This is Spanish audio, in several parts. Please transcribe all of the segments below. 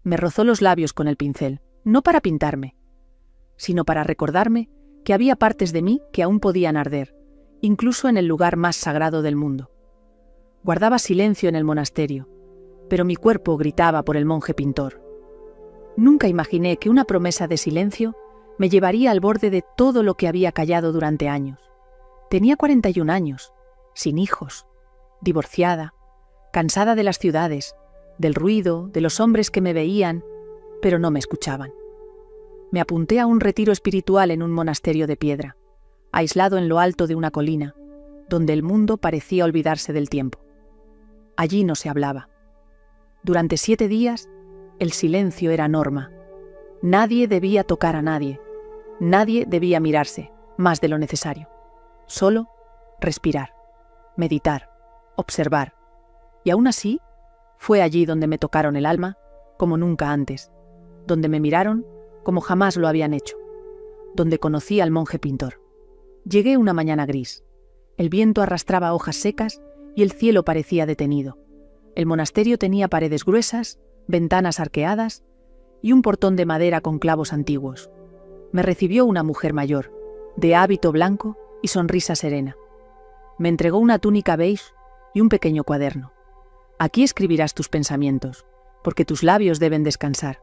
Me rozó los labios con el pincel, no para pintarme, sino para recordarme que había partes de mí que aún podían arder, incluso en el lugar más sagrado del mundo. Guardaba silencio en el monasterio, pero mi cuerpo gritaba por el monje pintor. Nunca imaginé que una promesa de silencio me llevaría al borde de todo lo que había callado durante años. Tenía 41 años, sin hijos, divorciada, cansada de las ciudades, del ruido, de los hombres que me veían, pero no me escuchaban. Me apunté a un retiro espiritual en un monasterio de piedra, aislado en lo alto de una colina, donde el mundo parecía olvidarse del tiempo. Allí no se hablaba. Durante 7 días, el silencio era norma. Nadie debía tocar a nadie. Nadie debía mirarse, más de lo necesario. Solo respirar, meditar, observar. Y aún así, fue allí donde me tocaron el alma, como nunca antes, donde me miraron como jamás lo habían hecho, donde conocí al monje pintor. Llegué una mañana gris. El viento arrastraba hojas secas y el cielo parecía detenido. El monasterio tenía paredes gruesas, ventanas arqueadas y un portón de madera con clavos antiguos. Me recibió una mujer mayor, de hábito blanco y sonrisa serena. Me entregó una túnica beige y un pequeño cuaderno. Aquí escribirás tus pensamientos, porque tus labios deben descansar.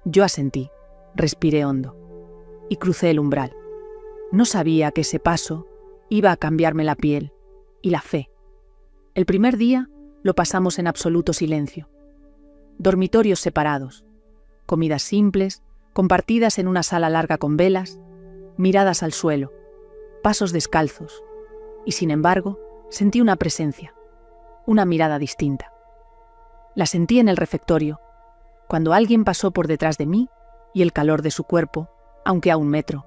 Yo asentí, respiré hondo y crucé el umbral. No sabía que ese paso iba a cambiarme la piel y la fe. El primer día lo pasamos en absoluto silencio. Dormitorios separados, comidas simples, compartidas en una sala larga con velas, miradas al suelo, pasos descalzos, y sin embargo sentí una presencia, una mirada distinta. La sentí en el refectorio, cuando alguien pasó por detrás de mí y el calor de su cuerpo, aunque a 1 metro,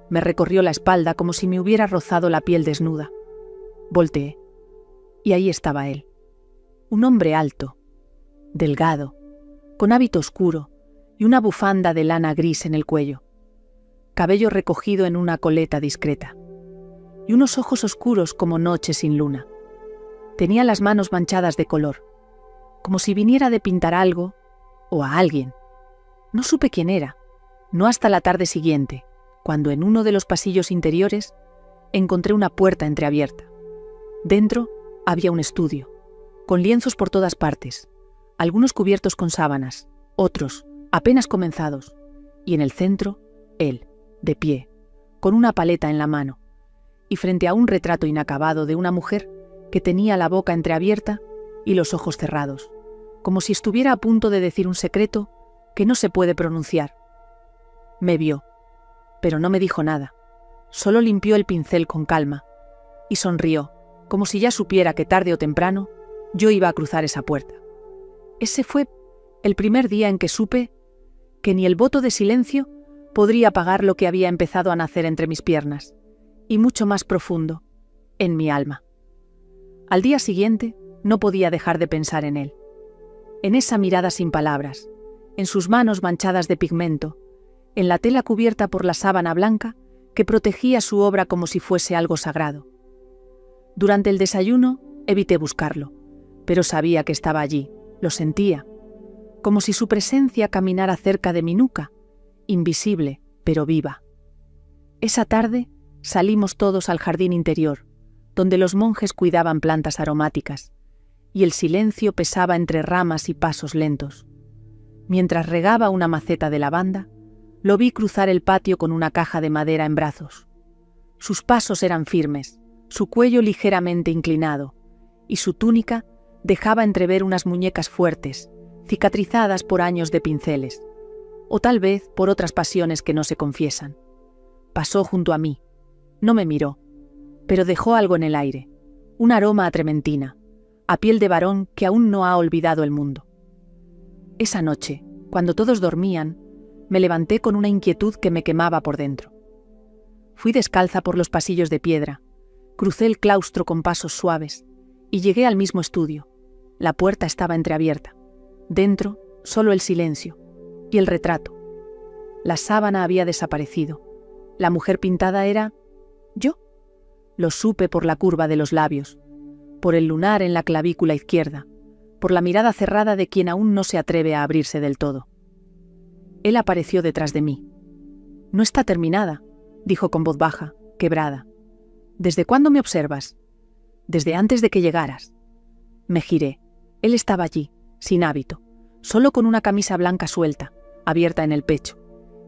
me recorrió la espalda como si me hubiera rozado la piel desnuda. Volteé, y ahí estaba él. Un hombre alto, delgado, con hábito oscuro y una bufanda de lana gris en el cuello, cabello recogido en una coleta discreta, y unos ojos oscuros como noche sin luna. Tenía las manos manchadas de color, como si viniera de pintar algo o a alguien. No supe quién era, no hasta la tarde siguiente, cuando en uno de los pasillos interiores encontré una puerta entreabierta. Dentro había un estudio, con lienzos por todas partes, algunos cubiertos con sábanas, otros apenas comenzados, y en el centro, él, de pie, con una paleta en la mano, y frente a un retrato inacabado de una mujer que tenía la boca entreabierta y los ojos cerrados, como si estuviera a punto de decir un secreto que no se puede pronunciar. Me vio, pero no me dijo nada, solo limpió el pincel con calma y sonrió, como si ya supiera que tarde o temprano yo iba a cruzar esa puerta. Ese fue el primer día en que supe que ni el voto de silencio podría apagar lo que había empezado a nacer entre mis piernas, y mucho más profundo, en mi alma. Al día siguiente no podía dejar de pensar en él, en esa mirada sin palabras, en sus manos manchadas de pigmento, en la tela cubierta por la sábana blanca que protegía su obra como si fuese algo sagrado. Durante el desayuno evité buscarlo, pero sabía que estaba allí, lo sentía, como si su presencia caminara cerca de mi nuca, invisible, pero viva. Esa tarde salimos todos al jardín interior, donde los monjes cuidaban plantas aromáticas, y el silencio pesaba entre ramas y pasos lentos. Mientras regaba una maceta de lavanda, lo vi cruzar el patio con una caja de madera en brazos. Sus pasos eran firmes, su cuello ligeramente inclinado, y su túnica dejaba entrever unas muñecas fuertes, cicatrizadas por años de pinceles, o tal vez por otras pasiones que no se confiesan. Pasó junto a mí, no me miró, pero dejó algo en el aire, un aroma a trementina, a piel de varón que aún no ha olvidado el mundo. Esa noche, cuando todos dormían, me levanté con una inquietud que me quemaba por dentro. Fui descalza por los pasillos de piedra, crucé el claustro con pasos suaves y llegué al mismo estudio. La puerta estaba entreabierta. Dentro, solo el silencio y el retrato. La sábana había desaparecido. La mujer pintada era yo. Lo supe por la curva de los labios, por el lunar en la clavícula izquierda, por la mirada cerrada de quien aún no se atreve a abrirse del todo. Él apareció detrás de mí. «No está terminada», dijo con voz baja, quebrada. «¿Desde cuándo me observas?» «Desde antes de que llegaras». Me giré. Él estaba allí, sin hábito, solo con una camisa blanca suelta, abierta en el pecho,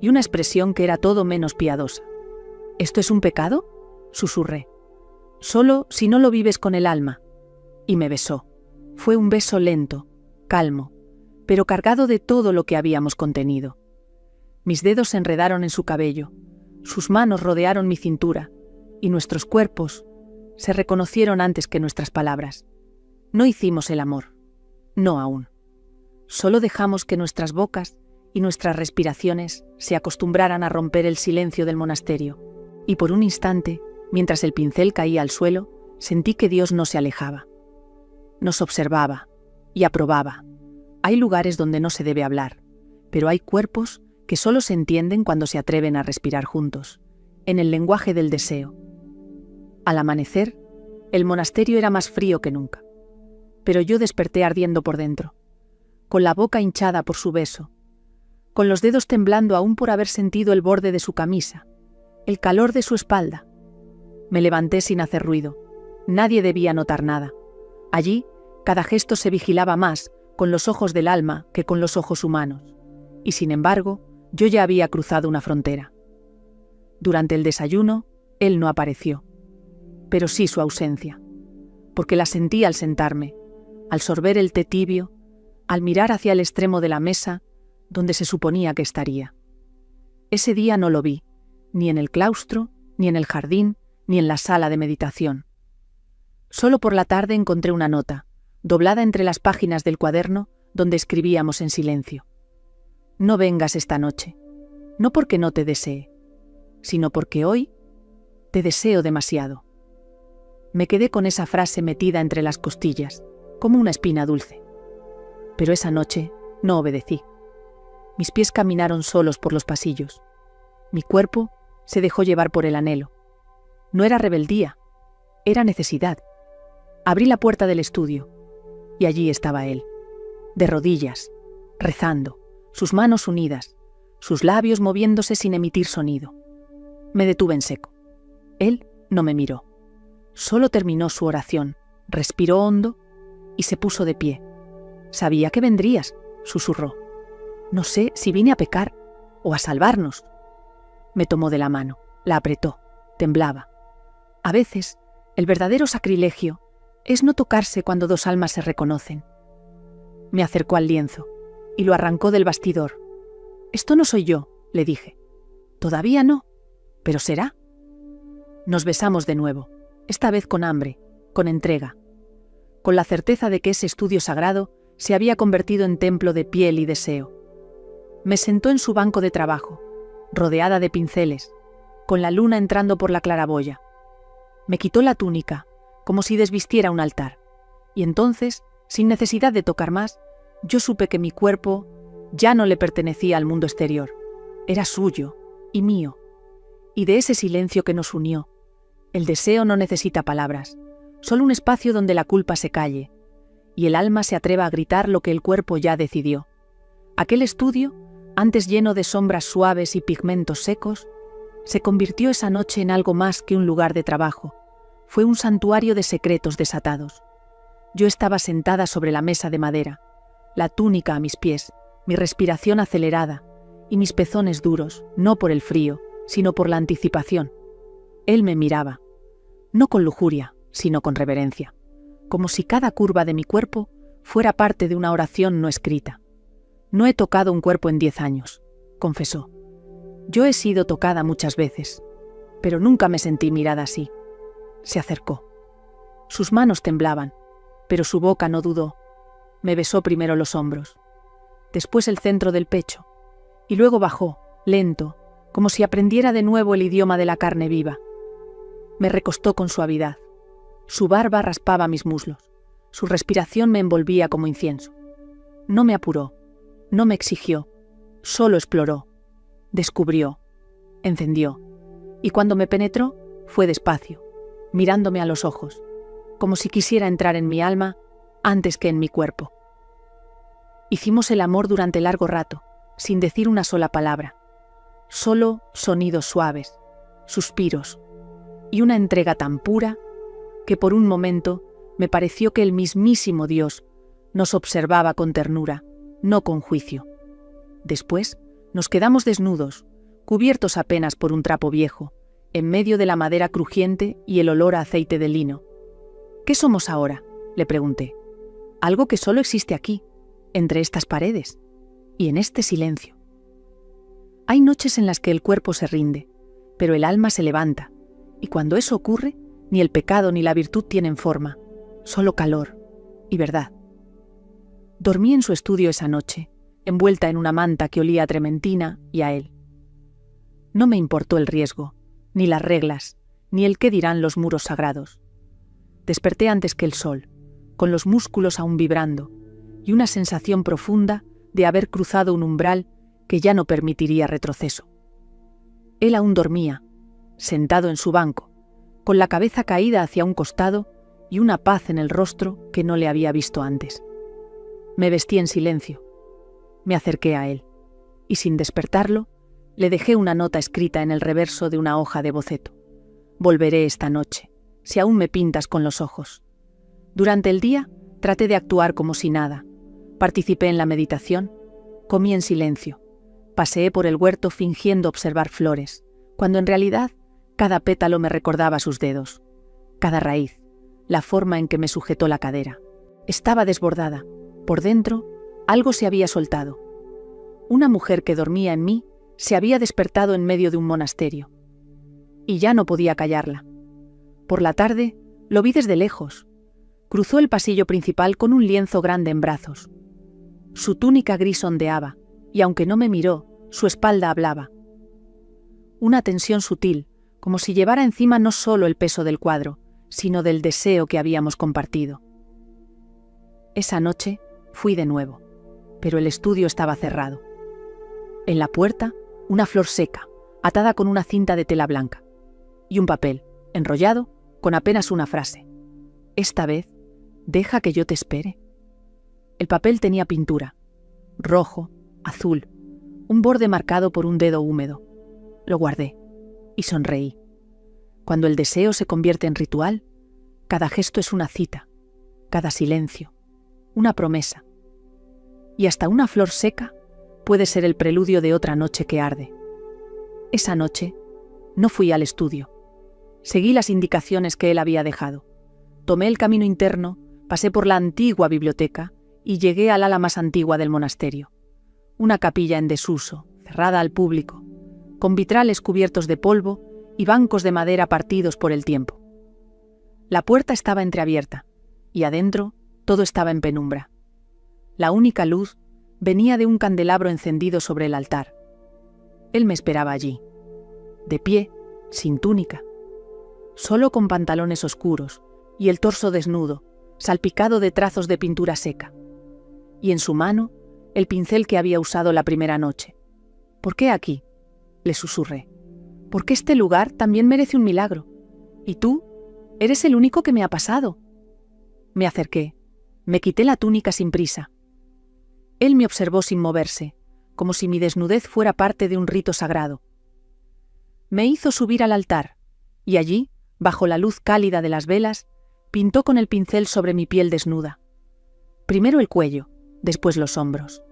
y una expresión que era todo menos piadosa. «¿Esto es un pecado?», susurré. «Solo si no lo vives con el alma». Y me besó. Fue un beso lento, calmo, pero cargado de todo lo que habíamos contenido. Mis dedos se enredaron en su cabello, sus manos rodearon mi cintura, y nuestros cuerpos se reconocieron antes que nuestras palabras. No hicimos el amor. No aún. Solo dejamos que nuestras bocas y nuestras respiraciones se acostumbraran a romper el silencio del monasterio, y por un instante, mientras el pincel caía al suelo, sentí que Dios no se alejaba. Nos observaba y aprobaba. Hay lugares donde no se debe hablar, pero hay cuerpos que solo se entienden cuando se atreven a respirar juntos, en el lenguaje del deseo. Al amanecer, el monasterio era más frío que nunca, pero yo desperté ardiendo por dentro, con la boca hinchada por su beso, con los dedos temblando aún por haber sentido el borde de su camisa, el calor de su espalda. Me levanté sin hacer ruido. Nadie debía notar nada. Allí, cada gesto se vigilaba más con los ojos del alma que con los ojos humanos, y sin embargo, yo ya había cruzado una frontera. Durante el desayuno, él no apareció, pero sí su ausencia, porque la sentí al sentarme, al sorber el té tibio, al mirar hacia el extremo de la mesa, donde se suponía que estaría. Ese día no lo vi, ni en el claustro, ni en el jardín, ni en la sala de meditación. Solo por la tarde encontré una nota, doblada entre las páginas del cuaderno donde escribíamos en silencio. «No vengas esta noche, no porque no te desee, sino porque hoy te deseo demasiado». Me quedé con esa frase metida entre las costillas, como una espina dulce. Pero esa noche no obedecí. Mis pies caminaron solos por los pasillos. Mi cuerpo se dejó llevar por el anhelo. No era rebeldía, era necesidad. Abrí la puerta del estudio, y allí estaba él, de rodillas, rezando, sus manos unidas, sus labios moviéndose sin emitir sonido. Me detuve en seco. Él no me miró. Solo terminó su oración, respiró hondo y se puso de pie. «Sabía que vendrías», susurró. «No sé si vine a pecar o a salvarnos». Me tomó de la mano, la apretó, temblaba. A veces, el verdadero sacrilegio es no tocarse cuando dos almas se reconocen. Me acercó al lienzo y lo arrancó del bastidor. «Esto no soy yo», le dije. «Todavía no, pero será». Nos besamos de nuevo, esta vez con hambre, con entrega, con la certeza de que ese estudio sagrado se había convertido en templo de piel y deseo. Me sentó en su banco de trabajo, rodeada de pinceles, con la luna entrando por la claraboya. Me quitó la túnica, como si desvistiera un altar, y entonces, sin necesidad de tocar más, yo supe que mi cuerpo ya no le pertenecía al mundo exterior, era suyo y mío, y de ese silencio que nos unió. El deseo no necesita palabras, solo un espacio donde la culpa se calle, y el alma se atreva a gritar lo que el cuerpo ya decidió. Aquel estudio, antes lleno de sombras suaves y pigmentos secos, se convirtió esa noche en algo más que un lugar de trabajo. Fue un santuario de secretos desatados. Yo estaba sentada sobre la mesa de madera, la túnica a mis pies, mi respiración acelerada y mis pezones duros, no por el frío, sino por la anticipación. Él me miraba, no con lujuria, sino con reverencia, como si cada curva de mi cuerpo fuera parte de una oración no escrita. «No he tocado un cuerpo en 10 años», confesó. «Yo he sido tocada muchas veces, pero nunca me sentí mirada así». Se acercó. Sus manos temblaban, pero su boca no dudó. Me besó primero los hombros, después el centro del pecho, y luego bajó, lento, como si aprendiera de nuevo el idioma de la carne viva. Me recostó con suavidad. Su barba raspaba mis muslos, su respiración me envolvía como incienso. No me apuró, no me exigió, solo exploró, descubrió, encendió, y cuando me penetró, fue despacio, mirándome a los ojos, como si quisiera entrar en mi alma antes que en mi cuerpo. Hicimos el amor durante largo rato, sin decir una sola palabra, solo sonidos suaves, suspiros y una entrega tan pura que por un momento me pareció que el mismísimo Dios nos observaba con ternura, no con juicio. Después nos quedamos desnudos, cubiertos apenas por un trapo viejo, en medio de la madera crujiente y el olor a aceite de lino. ¿Qué somos ahora?, le pregunté. Algo que solo existe aquí, entre estas paredes, y en este silencio. Hay noches en las que el cuerpo se rinde, pero el alma se levanta, y cuando eso ocurre, ni el pecado ni la virtud tienen forma, solo calor y verdad. Dormí en su estudio esa noche, envuelta en una manta que olía a trementina y a él. No me importó el riesgo, ni las reglas, ni el qué dirán los muros sagrados. Desperté antes que el sol, con los músculos aún vibrando, y una sensación profunda de haber cruzado un umbral que ya no permitiría retroceso. Él aún dormía, sentado en su banco, con la cabeza caída hacia un costado y una paz en el rostro que no le había visto antes. Me vestí en silencio. Me acerqué a él, y sin despertarlo, le dejé una nota escrita en el reverso de una hoja de boceto. Volveré esta noche, si aún me pintas con los ojos. Durante el día traté de actuar como si nada. Participé en la meditación, comí en silencio, paseé por el huerto fingiendo observar flores, cuando en realidad cada pétalo me recordaba sus dedos, cada raíz, la forma en que me sujetó la cadera. Estaba desbordada. Por dentro, algo se había soltado. Una mujer que dormía en mí se había despertado en medio de un monasterio. Y ya no podía callarla. Por la tarde, lo vi desde lejos. Cruzó el pasillo principal con un lienzo grande en brazos. Su túnica gris ondeaba, y aunque no me miró, su espalda hablaba. Una tensión sutil, como si llevara encima no solo el peso del cuadro, sino del deseo que habíamos compartido. Esa noche fui de nuevo, pero el estudio estaba cerrado. En la puerta, una flor seca, atada con una cinta de tela blanca, y un papel, enrollado, con apenas una frase. Esta vez, deja que yo te espere. El papel tenía pintura, rojo, azul, un borde marcado por un dedo húmedo. Lo guardé y sonreí. Cuando el deseo se convierte en ritual, cada gesto es una cita, cada silencio, una promesa. Y hasta una flor seca puede ser el preludio de otra noche que arde. Esa noche no fui al estudio. Seguí las indicaciones que él había dejado. Tomé el camino interno, pasé por la antigua biblioteca y llegué al ala más antigua del monasterio. Una capilla en desuso, cerrada al público, con vitrales cubiertos de polvo y bancos de madera partidos por el tiempo. La puerta estaba entreabierta y adentro todo estaba en penumbra. La única luz venía de un candelabro encendido sobre el altar. Él me esperaba allí, de pie, sin túnica, solo con pantalones oscuros y el torso desnudo, salpicado de trazos de pintura seca. Y en su mano, el pincel que había usado la primera noche. ¿Por qué aquí?, le susurré. Porque este lugar también merece un milagro. Y tú, eres el único que me ha pasado. Me acerqué, me quité la túnica sin prisa. Él me observó sin moverse, como si mi desnudez fuera parte de un rito sagrado. Me hizo subir al altar, y allí, bajo la luz cálida de las velas, pintó con el pincel sobre mi piel desnuda. Primero el cuello, después los hombros.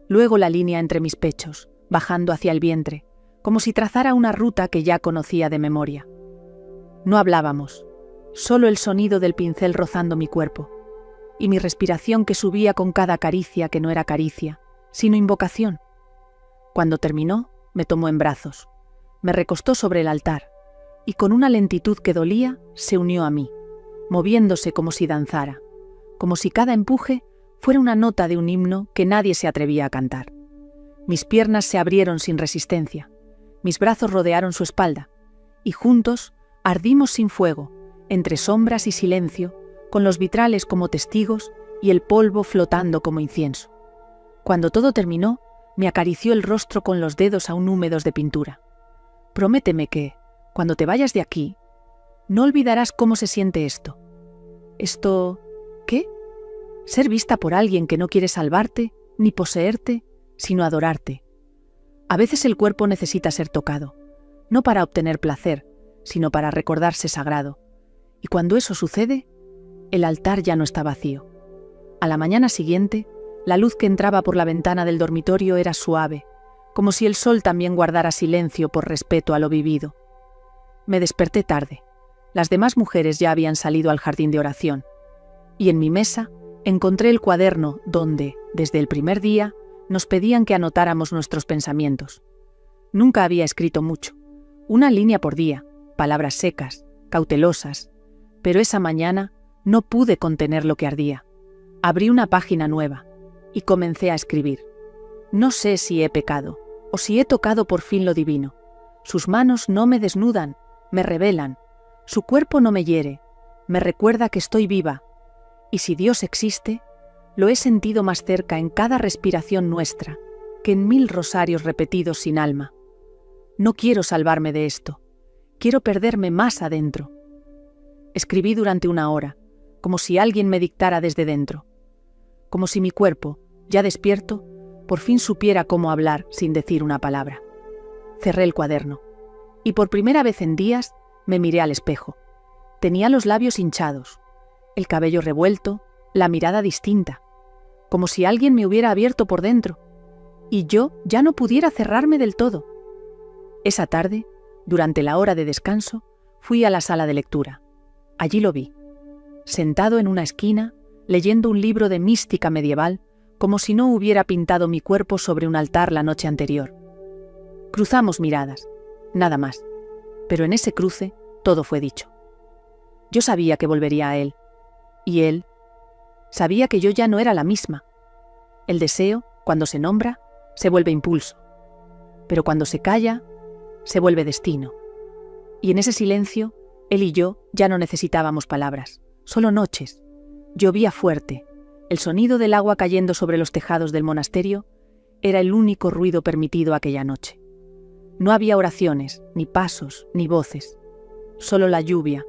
Luego la línea entre mis pechos, bajando hacia el vientre, como si trazara una ruta que ya conocía de memoria. No hablábamos, solo el sonido del pincel rozando mi cuerpo, y mi respiración que subía con cada caricia que no era caricia, sino invocación. Cuando terminó, me tomó en brazos, me recostó sobre el altar, y con una lentitud que dolía, se unió a mí, moviéndose como si danzara, como si cada empuje fuera una nota de un himno que nadie se atrevía a cantar. Mis piernas se abrieron sin resistencia, mis brazos rodearon su espalda, y juntos ardimos sin fuego, entre sombras y silencio, con los vitrales como testigos y el polvo flotando como incienso. Cuando todo terminó, me acarició el rostro con los dedos aún húmedos de pintura. Prométeme que, cuando te vayas de aquí, no olvidarás cómo se siente esto. ¿Esto qué? Ser vista por alguien que no quiere salvarte, ni poseerte, sino adorarte. A veces el cuerpo necesita ser tocado, no para obtener placer, sino para recordarse sagrado. Y cuando eso sucede, el altar ya no está vacío. A la mañana siguiente, la luz que entraba por la ventana del dormitorio era suave, como si el sol también guardara silencio por respeto a lo vivido. Me desperté tarde. Las demás mujeres ya habían salido al jardín de oración. Y en mi mesa encontré el cuaderno donde, desde el primer día, nos pedían que anotáramos nuestros pensamientos. Nunca había escrito mucho, una línea por día, palabras secas, cautelosas, pero esa mañana no pude contener lo que ardía. Abrí una página nueva y comencé a escribir. No sé si he pecado o si he tocado por fin lo divino. Sus manos no me desnudan, me revelan. Su cuerpo no me hiere, me recuerda que estoy viva. Y si Dios existe, lo he sentido más cerca en cada respiración nuestra que en 1000 rosarios repetidos sin alma. No quiero salvarme de esto, quiero perderme más adentro. Escribí durante 1 hora, como si alguien me dictara desde dentro, como si mi cuerpo, ya despierto, por fin supiera cómo hablar sin decir una palabra. Cerré el cuaderno, y por primera vez en días me miré al espejo. Tenía los labios hinchados, el cabello revuelto, la mirada distinta, como si alguien me hubiera abierto por dentro, y yo ya no pudiera cerrarme del todo. Esa tarde, durante la hora de descanso, fui a la sala de lectura. Allí lo vi, sentado en una esquina, leyendo un libro de mística medieval, como si no hubiera pintado mi cuerpo sobre un altar la noche anterior. Cruzamos miradas, nada más, pero en ese cruce todo fue dicho. Yo sabía que volvería a él, y él sabía que yo ya no era la misma. El deseo, cuando se nombra, se vuelve impulso, pero cuando se calla, se vuelve destino. Y en ese silencio, él y yo ya no necesitábamos palabras, solo noches. Llovía fuerte, el sonido del agua cayendo sobre los tejados del monasterio era el único ruido permitido aquella noche. No había oraciones, ni pasos, ni voces, solo la lluvia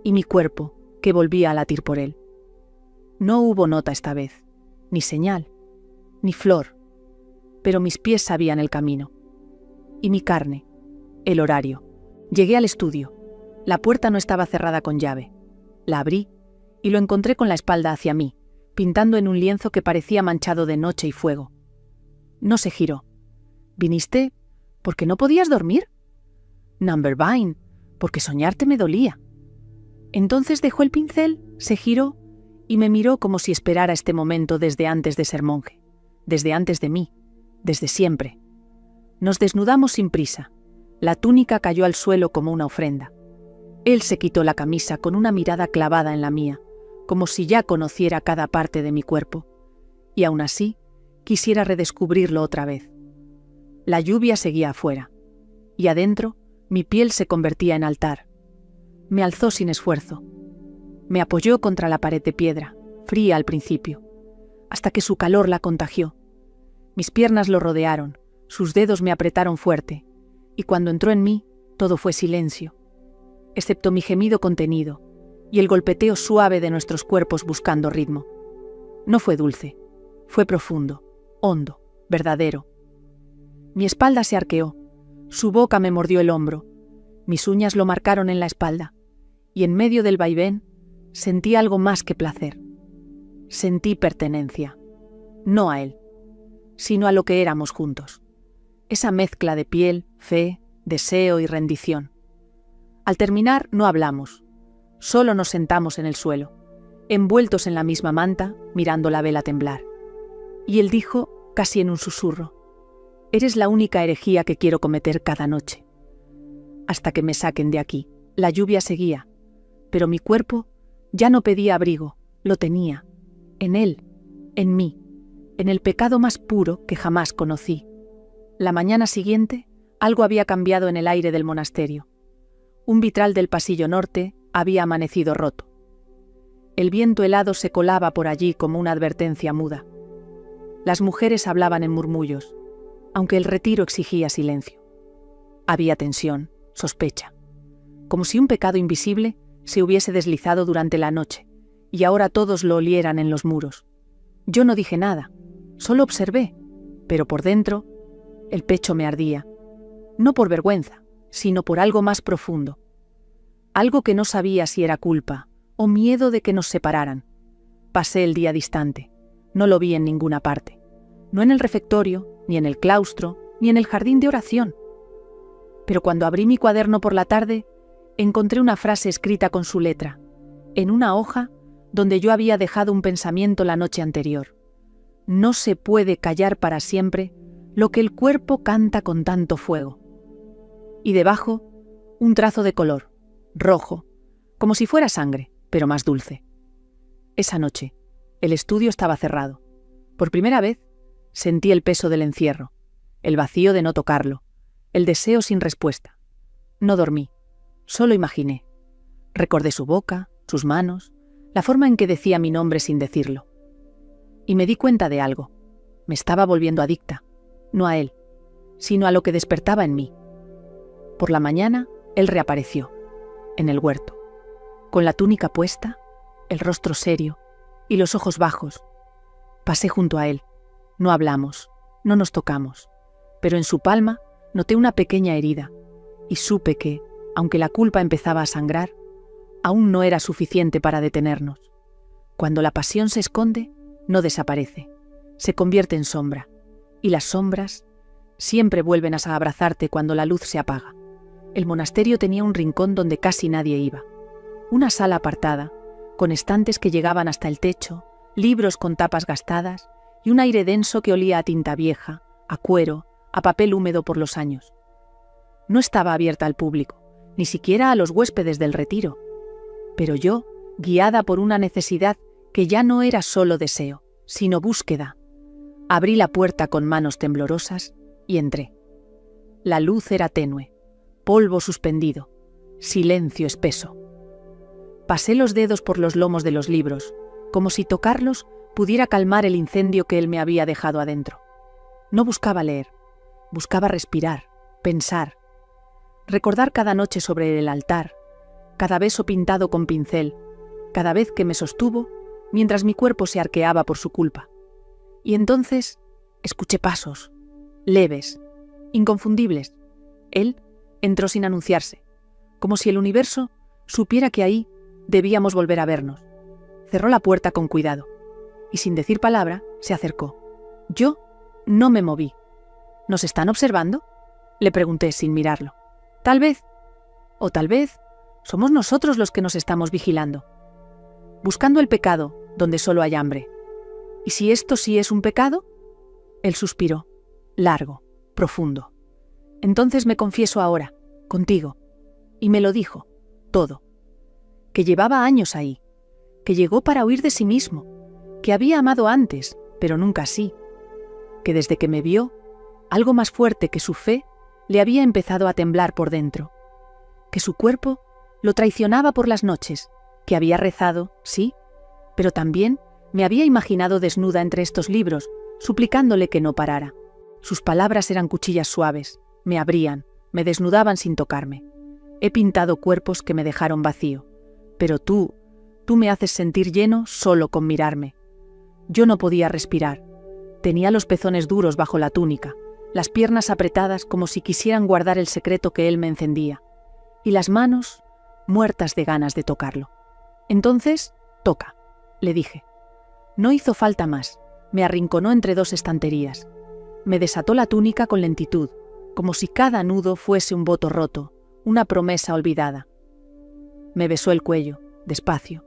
y mi cuerpo que volvía a latir por él. No hubo nota esta vez, ni señal, ni flor, pero mis pies sabían el camino. Y mi carne, el horario. Llegué al estudio. La puerta no estaba cerrada con llave. La abrí y lo encontré con la espalda hacia mí, pintando en un lienzo que parecía manchado de noche y fuego. No se giró. ¿Viniste porque no podías dormir? Number Vine, porque soñarte me dolía. Entonces dejó el pincel, se giró y me miró como si esperara este momento desde antes de ser monje, desde antes de mí, desde siempre. Nos desnudamos sin prisa. La túnica cayó al suelo como una ofrenda. Él se quitó la camisa con una mirada clavada en la mía, como si ya conociera cada parte de mi cuerpo, y aún así quisiera redescubrirlo otra vez. La lluvia seguía afuera, y adentro mi piel se convertía en altar. Me alzó sin esfuerzo. Me apoyó contra la pared de piedra, fría al principio, hasta que su calor la contagió. Mis piernas lo rodearon, sus dedos me apretaron fuerte, y cuando entró en mí, todo fue silencio, excepto mi gemido contenido y el golpeteo suave de nuestros cuerpos buscando ritmo. No fue dulce, fue profundo, hondo, verdadero. Mi espalda se arqueó, su boca me mordió el hombro, mis uñas lo marcaron en la espalda, y en medio del vaivén sentí algo más que placer. Sentí pertenencia, no a él, sino a lo que éramos juntos. Esa mezcla de piel, fe, deseo y rendición. Al terminar no hablamos, solo nos sentamos en el suelo, envueltos en la misma manta, mirando la vela temblar. Y él dijo, casi en un susurro, «Eres la única herejía que quiero cometer cada noche. Hasta que me saquen de aquí». La lluvia seguía, pero mi cuerpo ya no pedía abrigo, lo tenía, en él, en mí, en el pecado más puro que jamás conocí. La mañana siguiente, algo había cambiado en el aire del monasterio. Un vitral del pasillo norte había amanecido roto. El viento helado se colaba por allí como una advertencia muda. Las mujeres hablaban en murmullos, aunque el retiro exigía silencio. Había tensión, sospecha, como si un pecado invisible se hubiese deslizado durante la noche, y ahora todos lo olieran en los muros. Yo no dije nada, solo observé, pero por dentro el pecho me ardía, no por vergüenza, sino por algo más profundo. Algo que no sabía si era culpa o miedo de que nos separaran. Pasé el día distante, no lo vi en ninguna parte, no en el refectorio, ni en el claustro, ni en el jardín de oración. Pero cuando abrí mi cuaderno por la tarde, encontré una frase escrita con su letra, en una hoja donde yo había dejado un pensamiento la noche anterior. No se puede callar para siempre lo que el cuerpo canta con tanto fuego. Y debajo, un trazo de color, rojo, como si fuera sangre, pero más dulce. Esa noche, el estudio estaba cerrado. Por primera vez, sentí el peso del encierro, el vacío de no tocarlo, el deseo sin respuesta. No dormí, solo imaginé. Recordé su boca, sus manos, la forma en que decía mi nombre sin decirlo. Y me di cuenta de algo. Me estaba volviendo adicta, no a él, sino a lo que despertaba en mí. Por la mañana, él reapareció, en el huerto, con la túnica puesta, el rostro serio y los ojos bajos. Pasé junto a él. No hablamos, no nos tocamos, pero en su palma noté una pequeña herida y supe que, aunque la culpa empezaba a sangrar, aún no era suficiente para detenernos. Cuando la pasión se esconde, no desaparece, se convierte en sombra, y las sombras siempre vuelven a abrazarte cuando la luz se apaga. El monasterio tenía un rincón donde casi nadie iba, una sala apartada, con estantes que llegaban hasta el techo, libros con tapas gastadas y un aire denso que olía a tinta vieja, a cuero, a papel húmedo por los años. No estaba abierta al público, ni siquiera a los huéspedes del retiro, pero yo, guiada por una necesidad que ya no era solo deseo, sino búsqueda, abrí la puerta con manos temblorosas y entré. La luz era tenue, polvo suspendido, silencio espeso. Pasé los dedos por los lomos de los libros, como si tocarlos pudiera calmar el incendio que él me había dejado adentro. No buscaba leer, buscaba respirar, pensar, recordar cada noche sobre el altar, cada beso pintado con pincel, cada vez que me sostuvo mientras mi cuerpo se arqueaba por su culpa. Y entonces escuché pasos, leves, inconfundibles. Él entró sin anunciarse, como si el universo supiera que ahí debíamos volver a vernos. Cerró la puerta con cuidado y sin decir palabra se acercó. Yo no me moví. ¿Nos están observando?, le pregunté sin mirarlo. Tal vez, o tal vez, somos nosotros los que nos estamos vigilando, buscando el pecado donde solo hay hambre. ¿Y si esto sí es un pecado? Él suspiró, largo, profundo. Entonces me confieso ahora, contigo. Y me lo dijo, todo. Que llevaba años ahí, que llegó para huir de sí mismo, que había amado antes, pero nunca así, que desde que me vio, algo más fuerte que su fe le había empezado a temblar por dentro, que su cuerpo lo traicionaba por las noches, que había rezado, sí, pero también me había imaginado desnuda entre estos libros, suplicándole que no parara. Sus palabras eran cuchillas suaves, me abrían, me desnudaban sin tocarme. He pintado cuerpos que me dejaron vacío, pero tú me haces sentir lleno solo con mirarme. Yo no podía respirar. Tenía los pezones duros bajo la túnica, las piernas apretadas como si quisieran guardar el secreto que él me encendía, y las manos muertas de ganas de tocarlo. Entonces, toca, le dije. No hizo falta más, me arrinconó entre dos estanterías. Me desató la túnica con lentitud, como si cada nudo fuese un voto roto, una promesa olvidada. Me besó el cuello, despacio,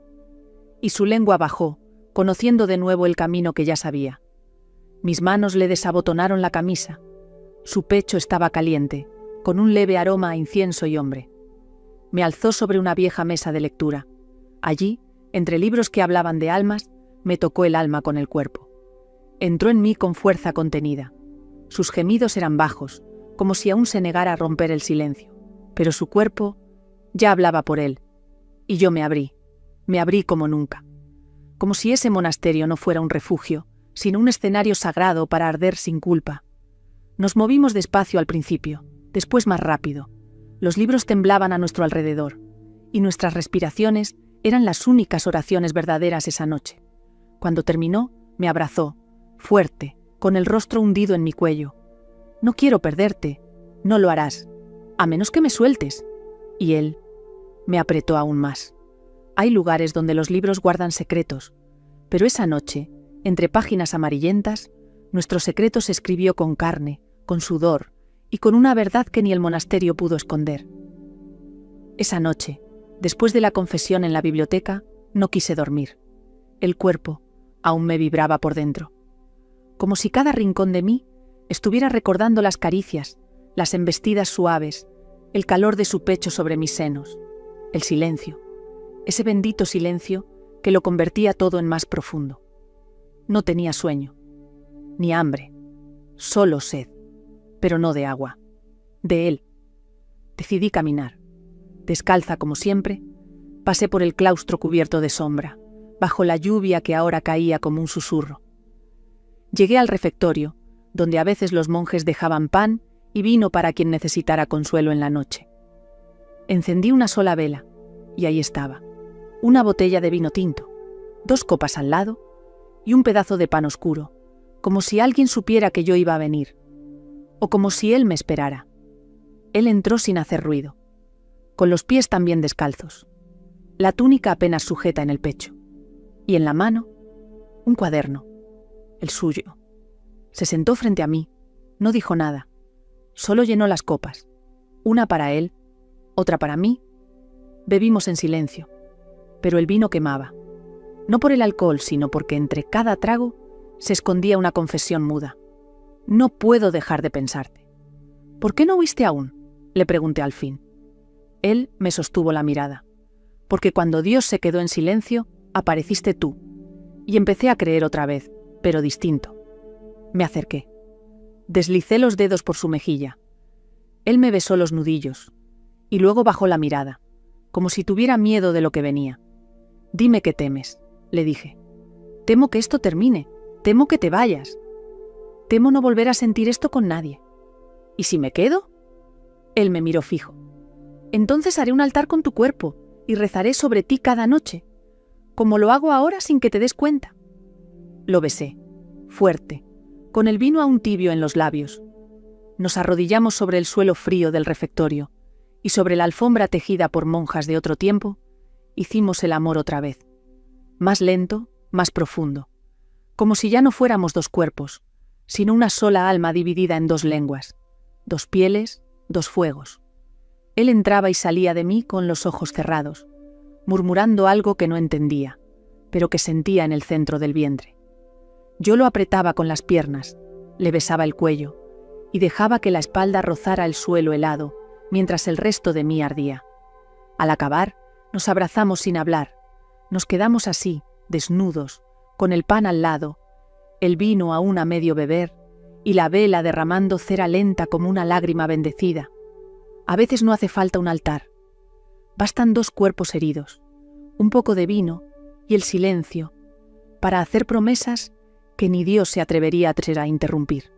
y su lengua bajó, conociendo de nuevo el camino que ya sabía. Mis manos le desabotonaron la camisa. Su pecho estaba caliente, con un leve aroma a incienso y hombre. Me alzó sobre una vieja mesa de lectura. Allí, entre libros que hablaban de almas, me tocó el alma con el cuerpo. Entró en mí con fuerza contenida. Sus gemidos eran bajos, como si aún se negara a romper el silencio, pero su cuerpo ya hablaba por él, y yo me abrí como nunca, como si ese monasterio no fuera un refugio, sino un escenario sagrado para arder sin culpa. Nos movimos despacio al principio, después más rápido. Los libros temblaban a nuestro alrededor, y nuestras respiraciones eran las únicas oraciones verdaderas esa noche. Cuando terminó, me abrazó, fuerte, con el rostro hundido en mi cuello. «No quiero perderte. No lo harás, a menos que me sueltes». Y él me apretó aún más. Hay lugares donde los libros guardan secretos, pero esa noche, entre páginas amarillentas, nuestro secreto se escribió con carne, con sudor y con una verdad que ni el monasterio pudo esconder. Esa noche, después de la confesión en la biblioteca, no quise dormir. El cuerpo aún me vibraba por dentro, como si cada rincón de mí estuviera recordando las caricias, las embestidas suaves, el calor de su pecho sobre mis senos, el silencio, ese bendito silencio que lo convertía todo en más profundo. No tenía sueño, ni hambre, solo sed, pero no de agua, de él. Decidí caminar. Descalza como siempre, pasé por el claustro cubierto de sombra, bajo la lluvia que ahora caía como un susurro. Llegué al refectorio, donde a veces los monjes dejaban pan y vino para quien necesitara consuelo en la noche. Encendí una sola vela, y ahí estaba, una botella de vino tinto, 2 copas al lado y un pedazo de pan oscuro, como si alguien supiera que yo iba a venir, o como si él me esperara. Él entró sin hacer ruido, con los pies también descalzos, la túnica apenas sujeta en el pecho, y en la mano, un cuaderno, el suyo. Se sentó frente a mí, no dijo nada, solo llenó las copas, una para él, otra para mí. Bebimos en silencio, pero el vino quemaba, no por el alcohol, sino porque entre cada trago se escondía una confesión muda. «No puedo dejar de pensarte». «¿Por qué no huiste aún?», le pregunté al fin. Él me sostuvo la mirada, porque cuando Dios se quedó en silencio, apareciste tú, y empecé a creer otra vez, pero distinto. Me acerqué. Deslicé los dedos por su mejilla. Él me besó los nudillos, y luego bajó la mirada, como si tuviera miedo de lo que venía. «Dime qué temes», le dije. «Temo que esto termine, temo que te vayas. Temo no volver a sentir esto con nadie». «¿Y si me quedo?». Él me miró fijo. «Entonces haré un altar con tu cuerpo y rezaré sobre ti cada noche, como lo hago ahora sin que te des cuenta». Lo besé, fuerte, con el vino aún tibio en los labios. Nos arrodillamos sobre el suelo frío del refectorio y sobre la alfombra tejida por monjas de otro tiempo, hicimos el amor otra vez, más lento, más profundo, como si ya no fuéramos 2 cuerpos, sino una sola alma dividida en 2 lenguas, 2 pieles, 2 fuegos. Él entraba y salía de mí con los ojos cerrados, murmurando algo que no entendía, pero que sentía en el centro del vientre. Yo lo apretaba con las piernas, le besaba el cuello y dejaba que la espalda rozara el suelo helado mientras el resto de mí ardía. Al acabar, nos abrazamos sin hablar, nos quedamos así, desnudos, con el pan al lado, el vino aún a medio beber y la vela derramando cera lenta como una lágrima bendecida. A veces no hace falta un altar. Bastan 2 cuerpos heridos, un poco de vino y el silencio, para hacer promesas que ni Dios se atrevería a interrumpir.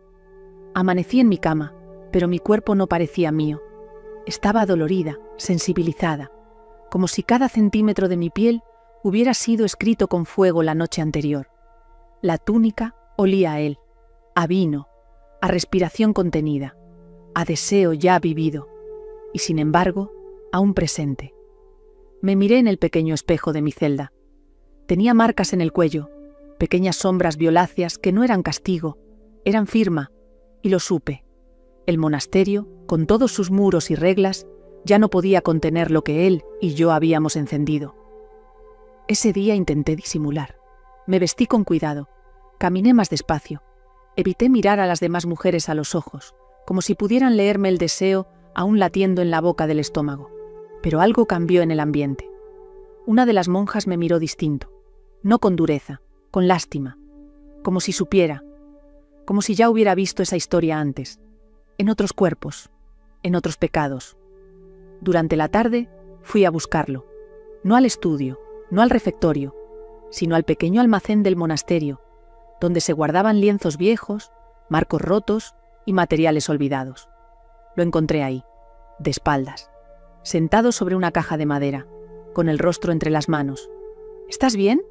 Amanecí en mi cama, pero mi cuerpo no parecía mío. Estaba adolorida, sensibilizada, como si cada centímetro de mi piel hubiera sido escrito con fuego la noche anterior. La túnica olía a él, a vino, a respiración contenida, a deseo ya vivido, y sin embargo, aún presente. Me miré en el pequeño espejo de mi celda. Tenía marcas en el cuello, pequeñas sombras violáceas que no eran castigo, eran firma, y lo supe. El monasterio, con todos sus muros y reglas, ya no podía contener lo que él y yo habíamos encendido. Ese día intenté disimular. Me vestí con cuidado, caminé más despacio, evité mirar a las demás mujeres a los ojos, como si pudieran leerme el deseo aún latiendo en la boca del estómago. Pero algo cambió en el ambiente. Una de las monjas me miró distinto, no con dureza, con lástima, como si supiera, como si ya hubiera visto esa historia antes, en otros cuerpos, en otros pecados. Durante la tarde fui a buscarlo, no al estudio, no al refectorio, sino al pequeño almacén del monasterio, donde se guardaban lienzos viejos, marcos rotos y materiales olvidados. Lo encontré ahí, de espaldas, sentado sobre una caja de madera, con el rostro entre las manos. «¿Estás bien?»,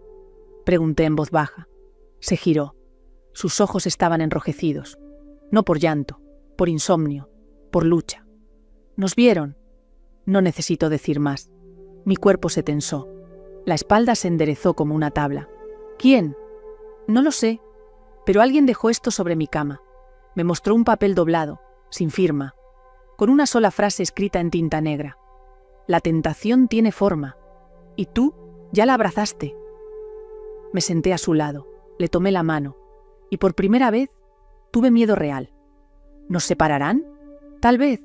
pregunté en voz baja. Se giró. Sus ojos estaban enrojecidos, no por llanto, por insomnio, por lucha. Nos vieron. No necesito decir más. Mi cuerpo se tensó. La espalda se enderezó como una tabla. ¿Quién? No lo sé, pero alguien dejó esto sobre mi cama. Me mostró un papel doblado, sin firma, con una sola frase escrita en tinta negra. La tentación tiene forma, y tú ya la abrazaste. Me senté a su lado, le tomé la mano, y por primera vez tuve miedo real. ¿Nos separarán? Tal vez,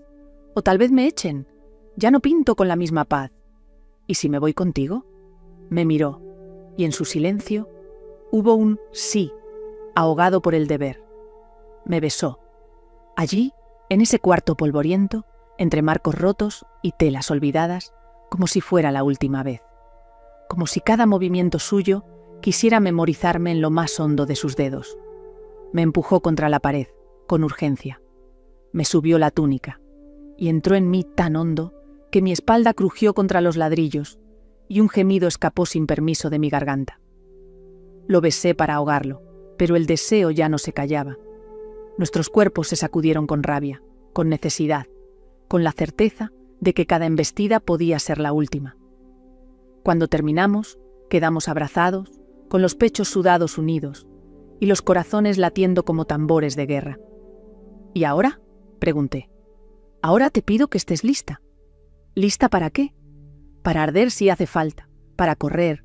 o tal vez me echen. Ya no pinto con la misma paz. ¿Y si me voy contigo? Me miró, y en su silencio hubo un sí, ahogado por el deber. Me besó. Allí, en ese cuarto polvoriento, entre marcos rotos y telas olvidadas, como si fuera la última vez. Como si cada movimiento suyo quisiera memorizarme en lo más hondo de sus dedos. Me empujó contra la pared, con urgencia. Me subió la túnica, y entró en mí tan hondo que mi espalda crujió contra los ladrillos, y un gemido escapó sin permiso de mi garganta. Lo besé para ahogarlo, pero el deseo ya no se callaba. Nuestros cuerpos se sacudieron con rabia, con necesidad, con la certeza de que cada embestida podía ser la última. Cuando terminamos, quedamos abrazados, con los pechos sudados unidos, y los corazones latiendo como tambores de guerra. ¿Y ahora?, pregunté. Ahora te pido que estés lista. ¿Lista para qué? Para arder si hace falta, para correr,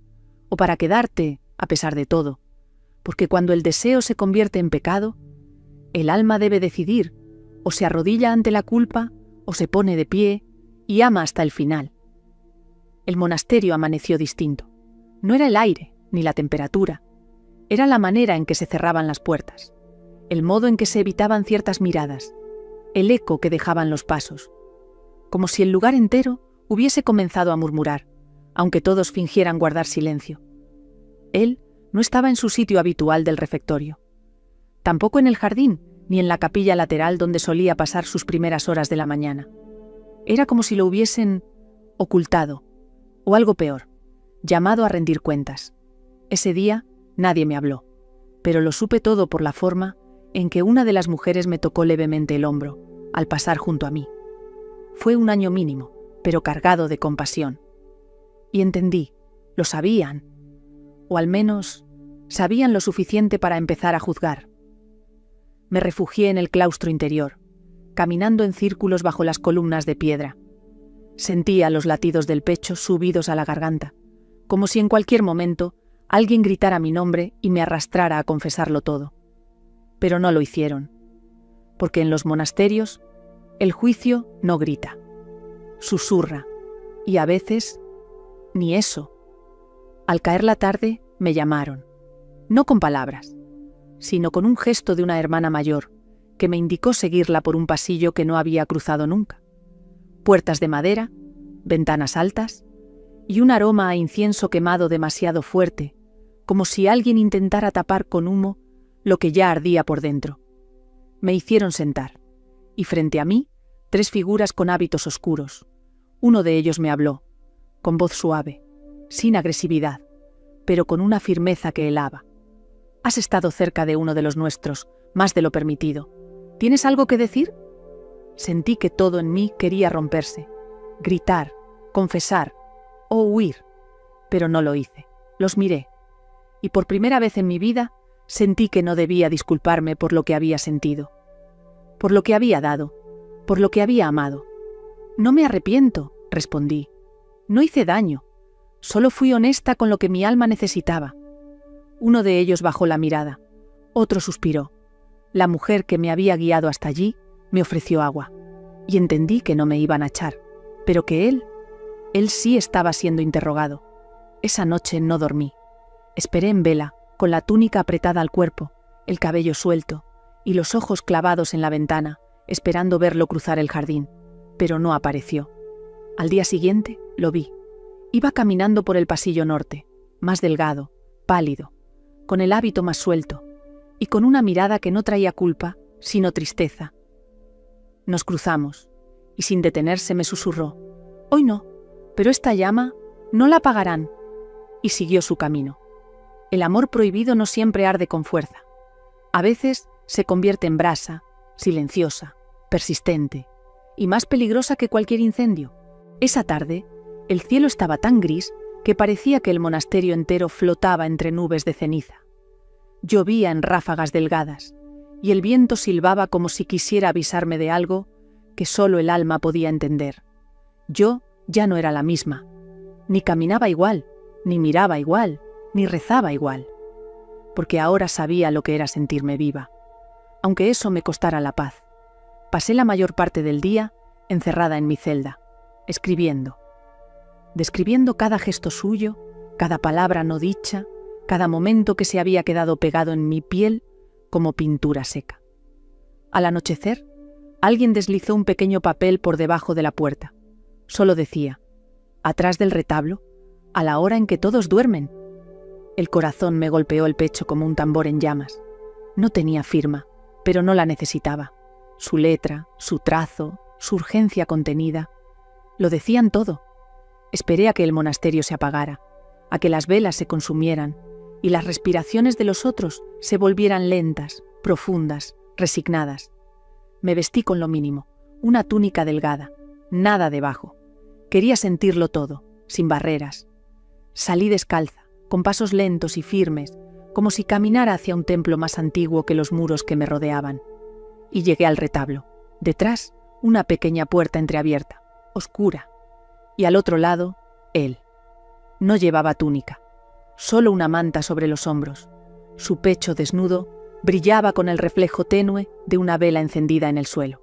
o para quedarte, a pesar de todo. Porque cuando el deseo se convierte en pecado, el alma debe decidir, o se arrodilla ante la culpa, o se pone de pie y ama hasta el final. El monasterio amaneció distinto. No era el aire, ni la temperatura. Era la manera en que se cerraban las puertas, el modo en que se evitaban ciertas miradas, el eco que dejaban los pasos. Como si el lugar entero hubiese comenzado a murmurar, aunque todos fingieran guardar silencio. Él no estaba en su sitio habitual del refectorio. Tampoco en el jardín, ni en la capilla lateral donde solía pasar sus primeras horas de la mañana. Era como si lo hubiesen ocultado, o algo peor, llamado a rendir cuentas. Ese día nadie me habló, pero lo supe todo por la forma en que una de las mujeres me tocó levemente el hombro, al pasar junto a mí. Fue un año mínimo, pero cargado de compasión. Y entendí, lo sabían, o al menos sabían lo suficiente para empezar a juzgar. Me refugié en el claustro interior, caminando en círculos bajo las columnas de piedra. Sentía los latidos del pecho subidos a la garganta, como si en cualquier momento alguien gritara mi nombre y me arrastrara a confesarlo todo. Pero no lo hicieron, porque en los monasterios el juicio no grita, susurra, y a veces ni eso. Al caer la tarde me llamaron, no con palabras, sino con un gesto de una hermana mayor, que me indicó seguirla por un pasillo que no había cruzado nunca. Puertas de madera, ventanas altas, y un aroma a incienso quemado demasiado fuerte, como si alguien intentara tapar con humo lo que ya ardía por dentro. Me hicieron sentar, y frente a mí, 3 figuras con hábitos oscuros. Uno de ellos me habló, con voz suave, sin agresividad, pero con una firmeza que helaba. Has estado cerca de uno de los nuestros, más de lo permitido. ¿Tienes algo que decir? Sentí que todo en mí quería romperse, gritar, confesar o huir, pero no lo hice. Los miré, y por primera vez en mi vida sentí que no debía disculparme por lo que había sentido, por lo que había dado, por lo que había amado. No me arrepiento, respondí. No hice daño, solo fui honesta con lo que mi alma necesitaba. Uno de ellos bajó la mirada, otro suspiró. La mujer que me había guiado hasta allí me ofreció agua, y entendí que no me iban a echar, pero que él sí estaba siendo interrogado. Esa noche no dormí. Esperé en vela, con la túnica apretada al cuerpo, el cabello suelto y los ojos clavados en la ventana, esperando verlo cruzar el jardín, pero no apareció. Al día siguiente lo vi. Iba caminando por el pasillo norte, más delgado, pálido, con el hábito más suelto, y con una mirada que no traía culpa, sino tristeza. Nos cruzamos, y sin detenerse me susurró, «Hoy no, pero esta llama no la apagarán», y siguió su camino. El amor prohibido no siempre arde con fuerza. A veces se convierte en brasa, silenciosa, persistente, y más peligrosa que cualquier incendio. Esa tarde, el cielo estaba tan gris que parecía que el monasterio entero flotaba entre nubes de ceniza. Llovía en ráfagas delgadas, y el viento silbaba como si quisiera avisarme de algo que solo el alma podía entender. Yo ya no era la misma, ni caminaba igual, ni miraba igual, ni rezaba igual, porque ahora sabía lo que era sentirme viva, aunque eso me costara la paz. Pasé la mayor parte del día encerrada en mi celda, escribiendo, describiendo cada gesto suyo, cada palabra no dicha, cada momento que se había quedado pegado en mi piel como pintura seca. Al anochecer, alguien deslizó un pequeño papel por debajo de la puerta. Solo decía, atrás del retablo, a la hora en que todos duermen. El corazón me golpeó el pecho como un tambor en llamas. No tenía firma, pero no la necesitaba. Su letra, su trazo, su urgencia contenida, lo decían todo. Esperé a que el monasterio se apagara, a que las velas se consumieran y las respiraciones de los otros se volvieran lentas, profundas, resignadas. Me vestí con lo mínimo, una túnica delgada, nada debajo. Quería sentirlo todo, sin barreras. Salí descalza, con pasos lentos y firmes, como si caminara hacia un templo más antiguo que los muros que me rodeaban. Y llegué al retablo. Detrás, una pequeña puerta entreabierta, oscura. Y al otro lado, él. No llevaba túnica, solo una manta sobre los hombros. Su pecho desnudo brillaba con el reflejo tenue de una vela encendida en el suelo.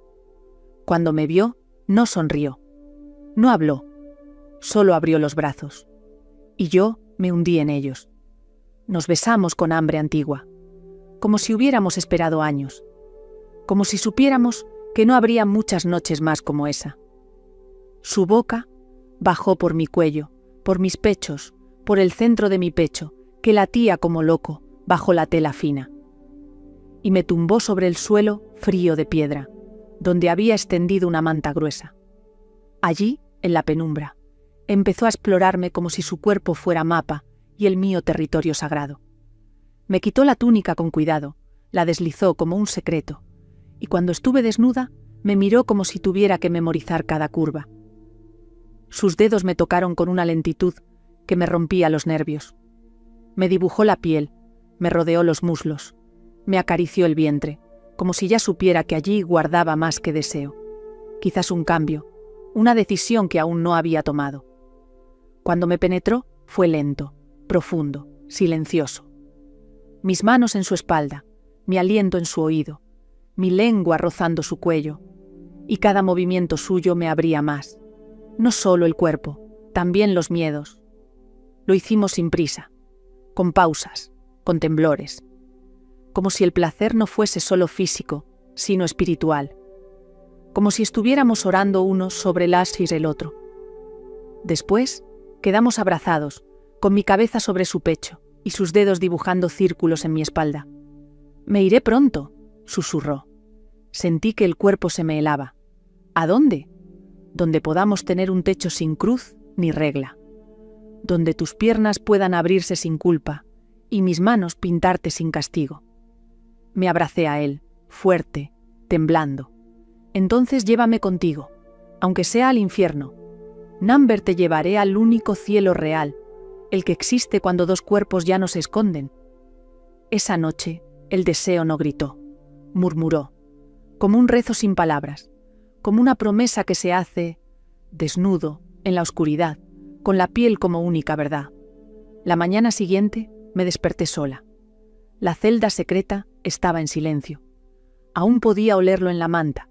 Cuando me vio, no sonrió. No habló, solo abrió los brazos. Y yo me hundí en ellos. Nos besamos con hambre antigua, como si hubiéramos esperado años, como si supiéramos que no habría muchas noches más como esa. Su boca bajó por mi cuello, por mis pechos, por el centro de mi pecho, que latía como loco bajo la tela fina. Y me tumbó sobre el suelo frío de piedra, donde había extendido una manta gruesa. Allí, en la penumbra, empezó a explorarme como si su cuerpo fuera mapa y el mío territorio sagrado. Me quitó la túnica con cuidado, la deslizó como un secreto, y cuando estuve desnuda, me miró como si tuviera que memorizar cada curva. Sus dedos me tocaron con una lentitud que me rompía los nervios. Me dibujó la piel, me rodeó los muslos, me acarició el vientre, como si ya supiera que allí guardaba más que deseo. Quizás un cambio, una decisión que aún no había tomado. Cuando me penetró, fue lento, profundo, silencioso. Mis manos en su espalda, mi aliento en su oído, mi lengua rozando su cuello, y cada movimiento suyo me abría más. No solo el cuerpo, también los miedos. Lo hicimos sin prisa, con pausas, con temblores, como si el placer no fuese solo físico, sino espiritual, como si estuviéramos orando uno sobre el asir el otro. Después, quedamos abrazados, con mi cabeza sobre su pecho y sus dedos dibujando círculos en mi espalda. «Me iré pronto», susurró. Sentí que el cuerpo se me helaba. ¿A dónde? Donde podamos tener un techo sin cruz ni regla. Donde tus piernas puedan abrirse sin culpa y mis manos pintarte sin castigo. Me abracé a él, fuerte, temblando. Entonces llévame contigo, aunque sea al infierno. Namber, te llevaré al único cielo real, el que existe cuando dos cuerpos ya no se esconden. Esa noche, el deseo no gritó, murmuró, como un rezo sin palabras, como una promesa que se hace, desnudo, en la oscuridad, con la piel como única verdad. La mañana siguiente me desperté sola. La celda secreta estaba en silencio. Aún podía olerlo en la manta,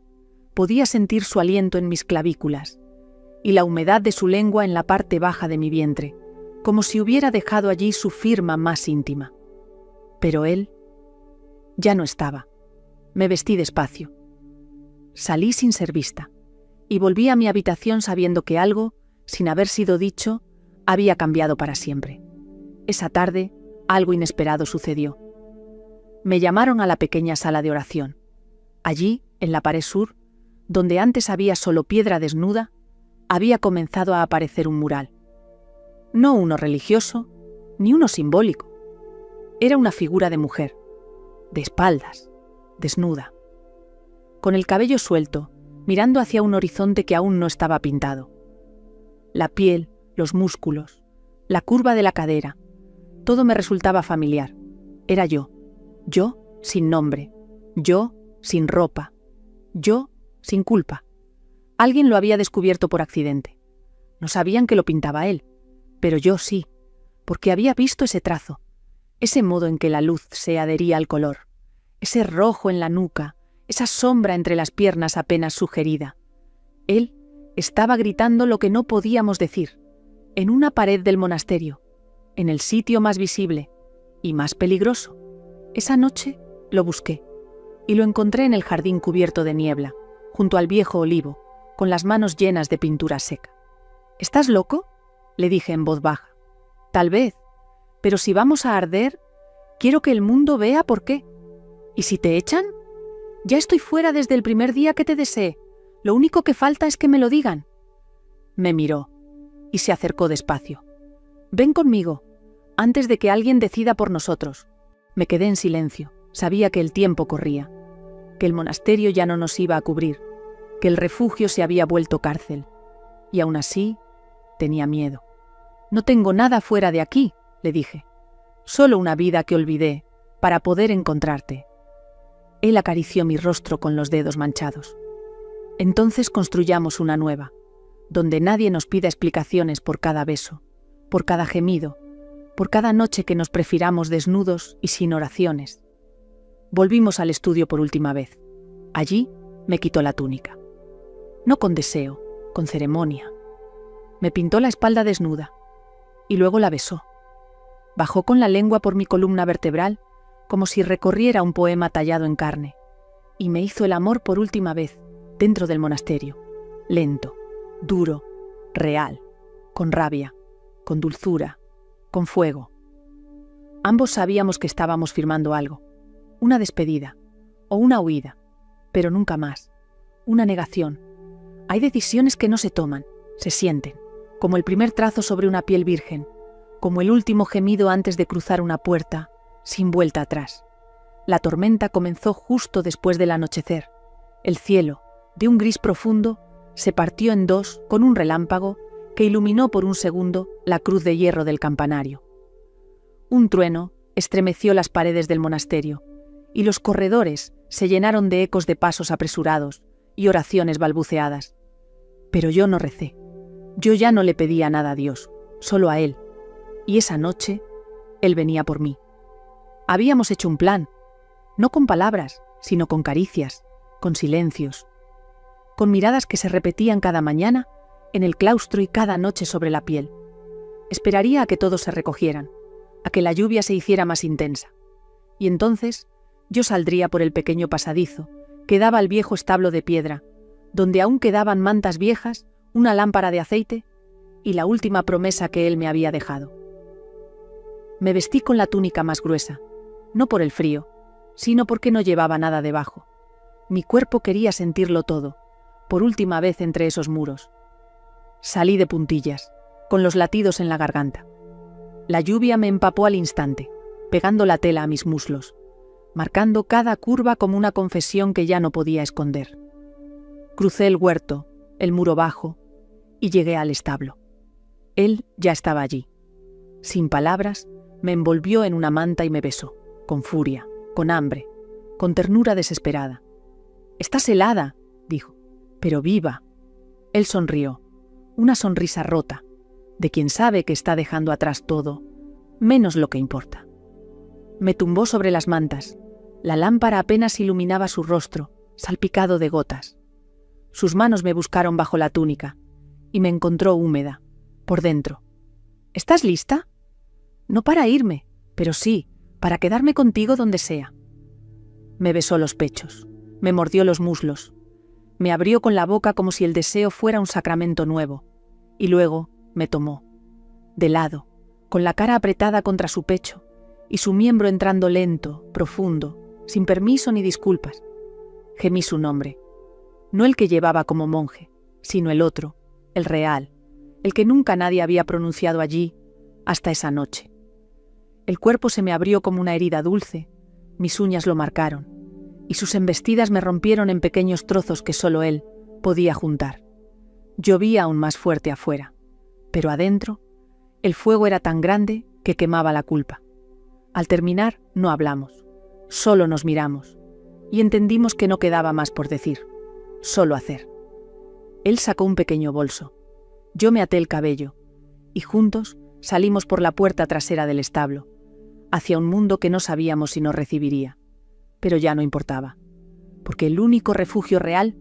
podía sentir su aliento en mis clavículas, y la humedad de su lengua en la parte baja de mi vientre, como si hubiera dejado allí su firma más íntima. Pero él ya no estaba. Me vestí despacio. Salí sin ser vista, y volví a mi habitación sabiendo que algo, sin haber sido dicho, había cambiado para siempre. Esa tarde, algo inesperado sucedió. Me llamaron a la pequeña sala de oración. Allí, en la pared sur, donde antes había solo piedra desnuda, había comenzado a aparecer un mural. No uno religioso, ni uno simbólico. Era una figura de mujer, de espaldas, desnuda, con el cabello suelto, mirando hacia un horizonte que aún no estaba pintado. La piel, los músculos, la curva de la cadera, todo me resultaba familiar. Era yo sin nombre, yo sin ropa, yo sin culpa. Alguien lo había descubierto por accidente. No sabían que lo pintaba él, pero yo sí, porque había visto ese trazo, ese modo en que la luz se adhería al color, ese rojo en la nuca, esa sombra entre las piernas apenas sugerida. Él estaba gritando lo que no podíamos decir, en una pared del monasterio, en el sitio más visible y más peligroso. Esa noche lo busqué y lo encontré en el jardín cubierto de niebla, junto al viejo olivo, con las manos llenas de pintura seca. ¿Estás loco?, le dije en voz baja. Tal vez, pero si vamos a arder, quiero que el mundo vea por qué. ¿Y si te echan? Ya estoy fuera desde el primer día que te deseé. Lo único que falta es que me lo digan. Me miró y se acercó despacio. Ven conmigo, antes de que alguien decida por nosotros. Me quedé en silencio. Sabía que el tiempo corría, que el monasterio ya no nos iba a cubrir, que el refugio se había vuelto cárcel. Y aún así, tenía miedo. No tengo nada fuera de aquí, le dije. Solo una vida que olvidé para poder encontrarte. Él acarició mi rostro con los dedos manchados. Entonces construyamos una nueva, donde nadie nos pida explicaciones por cada beso, por cada gemido, por cada noche que nos prefiramos desnudos y sin oraciones. Volvimos al estudio por última vez. Allí me quitó la túnica. No con deseo, con ceremonia. Me pintó la espalda desnuda y luego la besó. Bajó con la lengua por mi columna vertebral como si recorriera un poema tallado en carne y me hizo el amor por última vez dentro del monasterio, lento, duro, real, con rabia, con dulzura, con fuego. Ambos sabíamos que estábamos firmando algo, una despedida o una huida, pero nunca más, una negación. Hay decisiones que no se toman, se sienten, como el primer trazo sobre una piel virgen, como el último gemido antes de cruzar una puerta, sin vuelta atrás. La tormenta comenzó justo después del anochecer. El cielo, de un gris profundo, se partió en dos con un relámpago que iluminó por un segundo la cruz de hierro del campanario. Un trueno estremeció las paredes del monasterio, y los corredores se llenaron de ecos de pasos apresurados y oraciones balbuceadas. Pero yo no recé. Yo ya no le pedía nada a Dios, solo a Él. Y esa noche, Él venía por mí. Habíamos hecho un plan, no con palabras, sino con caricias, con silencios, con miradas que se repetían cada mañana en el claustro y cada noche sobre la piel. Esperaría a que todos se recogieran, a que la lluvia se hiciera más intensa. Y entonces yo saldría por el pequeño pasadizo que daba al viejo establo de piedra, donde aún quedaban mantas viejas, una lámpara de aceite y la última promesa que él me había dejado. Me vestí con la túnica más gruesa, no por el frío, sino porque no llevaba nada debajo. Mi cuerpo quería sentirlo todo, por última vez entre esos muros. Salí de puntillas, con los latidos en la garganta. La lluvia me empapó al instante, pegando la tela a mis muslos, marcando cada curva como una confesión que ya no podía esconder. Crucé el huerto, el muro bajo, y llegué al establo. Él ya estaba allí. Sin palabras, me envolvió en una manta y me besó, con furia, con hambre, con ternura desesperada. «Estás helada», dijo, «pero viva». Él sonrió, una sonrisa rota, de quien sabe que está dejando atrás todo, menos lo que importa. Me tumbó sobre las mantas. La lámpara apenas iluminaba su rostro, salpicado de gotas. Sus manos me buscaron bajo la túnica y me encontró húmeda, por dentro. «¿Estás lista?» «No para irme, pero sí, para quedarme contigo donde sea». Me besó los pechos, me mordió los muslos, me abrió con la boca como si el deseo fuera un sacramento nuevo, y luego me tomó, de lado, con la cara apretada contra su pecho, y su miembro entrando lento, profundo, sin permiso ni disculpas. Gemí su nombre, no el que llevaba como monje, sino el otro, el real, el que nunca nadie había pronunciado allí, hasta esa noche. El cuerpo se me abrió como una herida dulce, mis uñas lo marcaron, y sus embestidas me rompieron en pequeños trozos que solo él podía juntar. Llovía aún más fuerte afuera, pero adentro, el fuego era tan grande que quemaba la culpa. Al terminar, no hablamos, solo nos miramos, y entendimos que no quedaba más por decir, solo hacer. Él sacó un pequeño bolso, yo me até el cabello, y juntos salimos por la puerta trasera del establo, hacia un mundo que no sabíamos si nos recibiría, pero ya no importaba, porque el único refugio real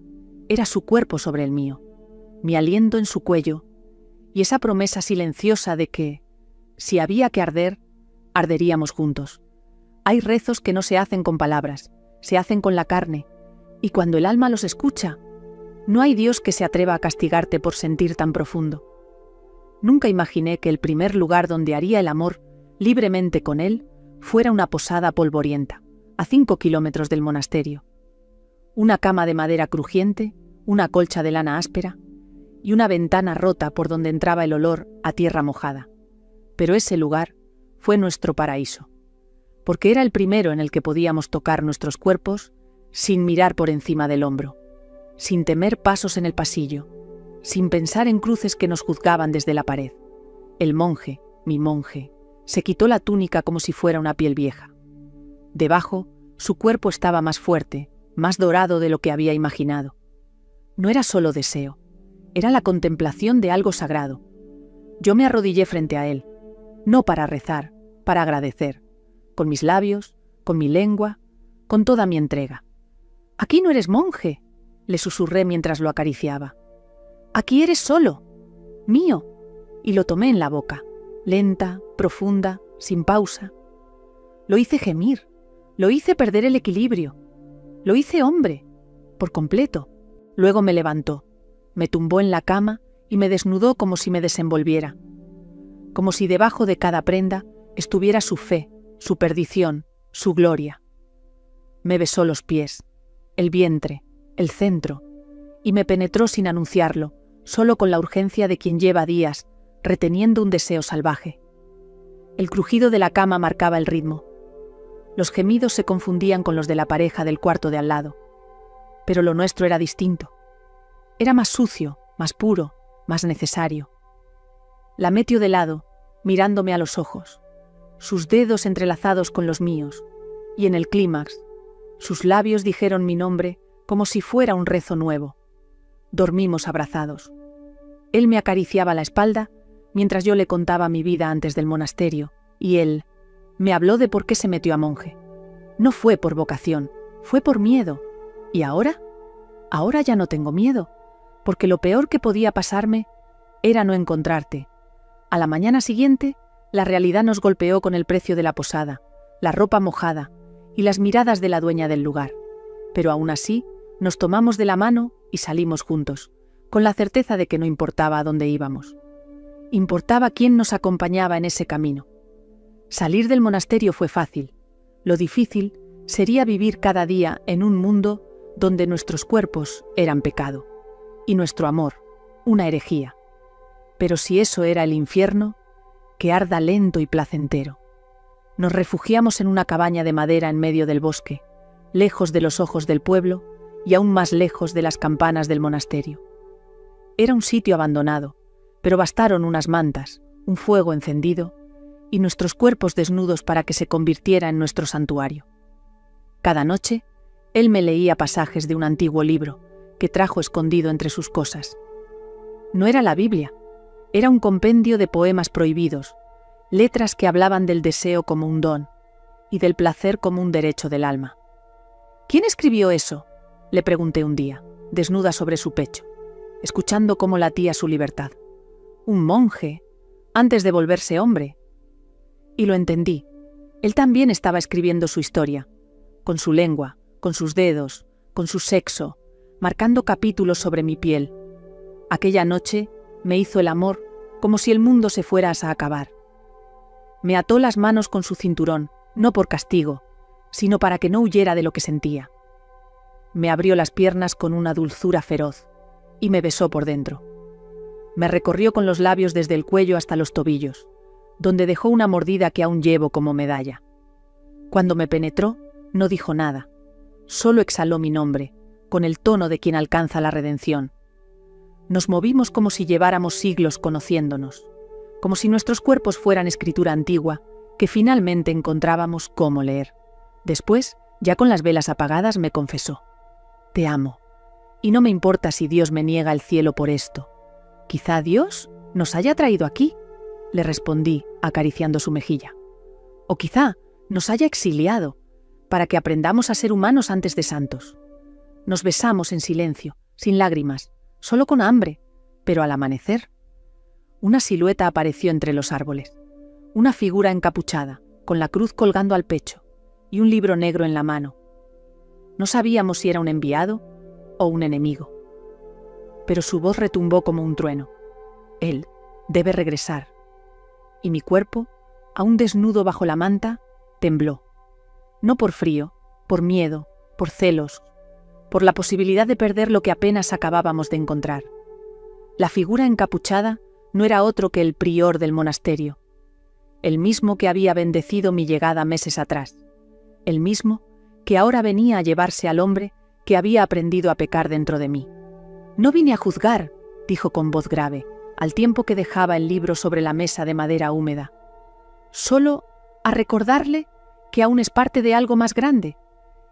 era su cuerpo sobre el mío, mi aliento en su cuello, y esa promesa silenciosa de que, si había que arder, arderíamos juntos. Hay rezos que no se hacen con palabras, se hacen con la carne, y cuando el alma los escucha, no hay Dios que se atreva a castigarte por sentir tan profundo. Nunca imaginé que el primer lugar donde haría el amor libremente con él fuera una posada polvorienta, a 5 kilómetros del monasterio. Una cama de madera crujiente, una colcha de lana áspera y una ventana rota por donde entraba el olor a tierra mojada. Pero ese lugar fue nuestro paraíso, porque era el primero en el que podíamos tocar nuestros cuerpos sin mirar por encima del hombro, sin temer pasos en el pasillo, sin pensar en cruces que nos juzgaban desde la pared. El monje, mi monje, se quitó la túnica como si fuera una piel vieja. Debajo, su cuerpo estaba más fuerte, más dorado de lo que había imaginado. No era solo deseo, era la contemplación de algo sagrado. Yo me arrodillé frente a él, no para rezar, para agradecer, con mis labios, con mi lengua, con toda mi entrega. «Aquí no eres monje», le susurré mientras lo acariciaba. «Aquí eres solo, mío», y lo tomé en la boca, lenta, profunda, sin pausa. Lo hice gemir, lo hice perder el equilibrio, lo hice hombre, por completo. Luego me levantó, me tumbó en la cama y me desnudó como si me desenvolviera, como si debajo de cada prenda estuviera su fe, su perdición, su gloria. Me besó los pies, el vientre, el centro, y me penetró sin anunciarlo, solo con la urgencia de quien lleva días reteniendo un deseo salvaje. El crujido de la cama marcaba el ritmo. Los gemidos se confundían con los de la pareja del cuarto de al lado. Pero lo nuestro era distinto. Era más sucio, más puro, más necesario. La metió de lado, mirándome a los ojos, sus dedos entrelazados con los míos, y en el clímax, sus labios dijeron mi nombre como si fuera un rezo nuevo. Dormimos abrazados. Él me acariciaba la espalda mientras yo le contaba mi vida antes del monasterio, y él me habló de por qué se metió a monje. No fue por vocación, fue por miedo. ¿Y ahora? Ahora ya no tengo miedo, porque lo peor que podía pasarme era no encontrarte. A la mañana siguiente, la realidad nos golpeó con el precio de la posada, la ropa mojada y las miradas de la dueña del lugar. Pero aún así, nos tomamos de la mano y salimos juntos, con la certeza de que no importaba a dónde íbamos. Importaba quién nos acompañaba en ese camino. Salir del monasterio fue fácil. Lo difícil sería vivir cada día en un mundo donde nuestros cuerpos eran pecado y nuestro amor una herejía. Pero si eso era el infierno, que arda lento y placentero. Nos refugiamos en una cabaña de madera en medio del bosque, lejos de los ojos del pueblo y aún más lejos de las campanas del monasterio. Era un sitio abandonado, pero bastaron unas mantas, un fuego encendido y nuestros cuerpos desnudos para que se convirtiera en nuestro santuario. Cada noche, él me leía pasajes de un antiguo libro que trajo escondido entre sus cosas. No era la Biblia, era un compendio de poemas prohibidos, letras que hablaban del deseo como un don y del placer como un derecho del alma. ¿Quién escribió eso?, le pregunté un día, desnuda sobre su pecho, escuchando cómo latía su libertad. Un monje, antes de volverse hombre. Y lo entendí. Él también estaba escribiendo su historia, con su lengua, con sus dedos, con su sexo, marcando capítulos sobre mi piel. Aquella noche me hizo el amor como si el mundo se fuera a acabar. Me ató las manos con su cinturón, no por castigo, sino para que no huyera de lo que sentía. Me abrió las piernas con una dulzura feroz y me besó por dentro. Me recorrió con los labios desde el cuello hasta los tobillos, donde dejó una mordida que aún llevo como medalla. Cuando me penetró, No dijo nada, solo exhaló mi nombre, con el tono de quien alcanza la redención. Nos movimos como si lleváramos siglos conociéndonos, como si nuestros cuerpos fueran escritura antigua, que finalmente encontrábamos cómo leer. Después, ya con las velas apagadas, me confesó: «Te amo, y no me importa si Dios me niega el cielo por esto. Quizá Dios nos haya traído aquí», le respondí, acariciando su mejilla. «O quizá nos haya exiliado, para que aprendamos a ser humanos antes de santos». Nos besamos en silencio, sin lágrimas, solo con hambre, pero al amanecer, una silueta apareció entre los árboles, una figura encapuchada, con la cruz colgando al pecho y un libro negro en la mano. No sabíamos si era un enviado o un enemigo, pero su voz retumbó como un trueno. Él debe regresar. Y mi cuerpo, aún desnudo bajo la manta, tembló. No por frío, por miedo, por celos, por la posibilidad de perder lo que apenas acabábamos de encontrar. La figura encapuchada no era otro que el prior del monasterio, el mismo que había bendecido mi llegada meses atrás, el mismo que ahora venía a llevarse al hombre que había aprendido a pecar dentro de mí. «No vine a juzgar», dijo con voz grave, al tiempo que dejaba el libro sobre la mesa de madera húmeda. «Solo a recordarle que aún es parte de algo más grande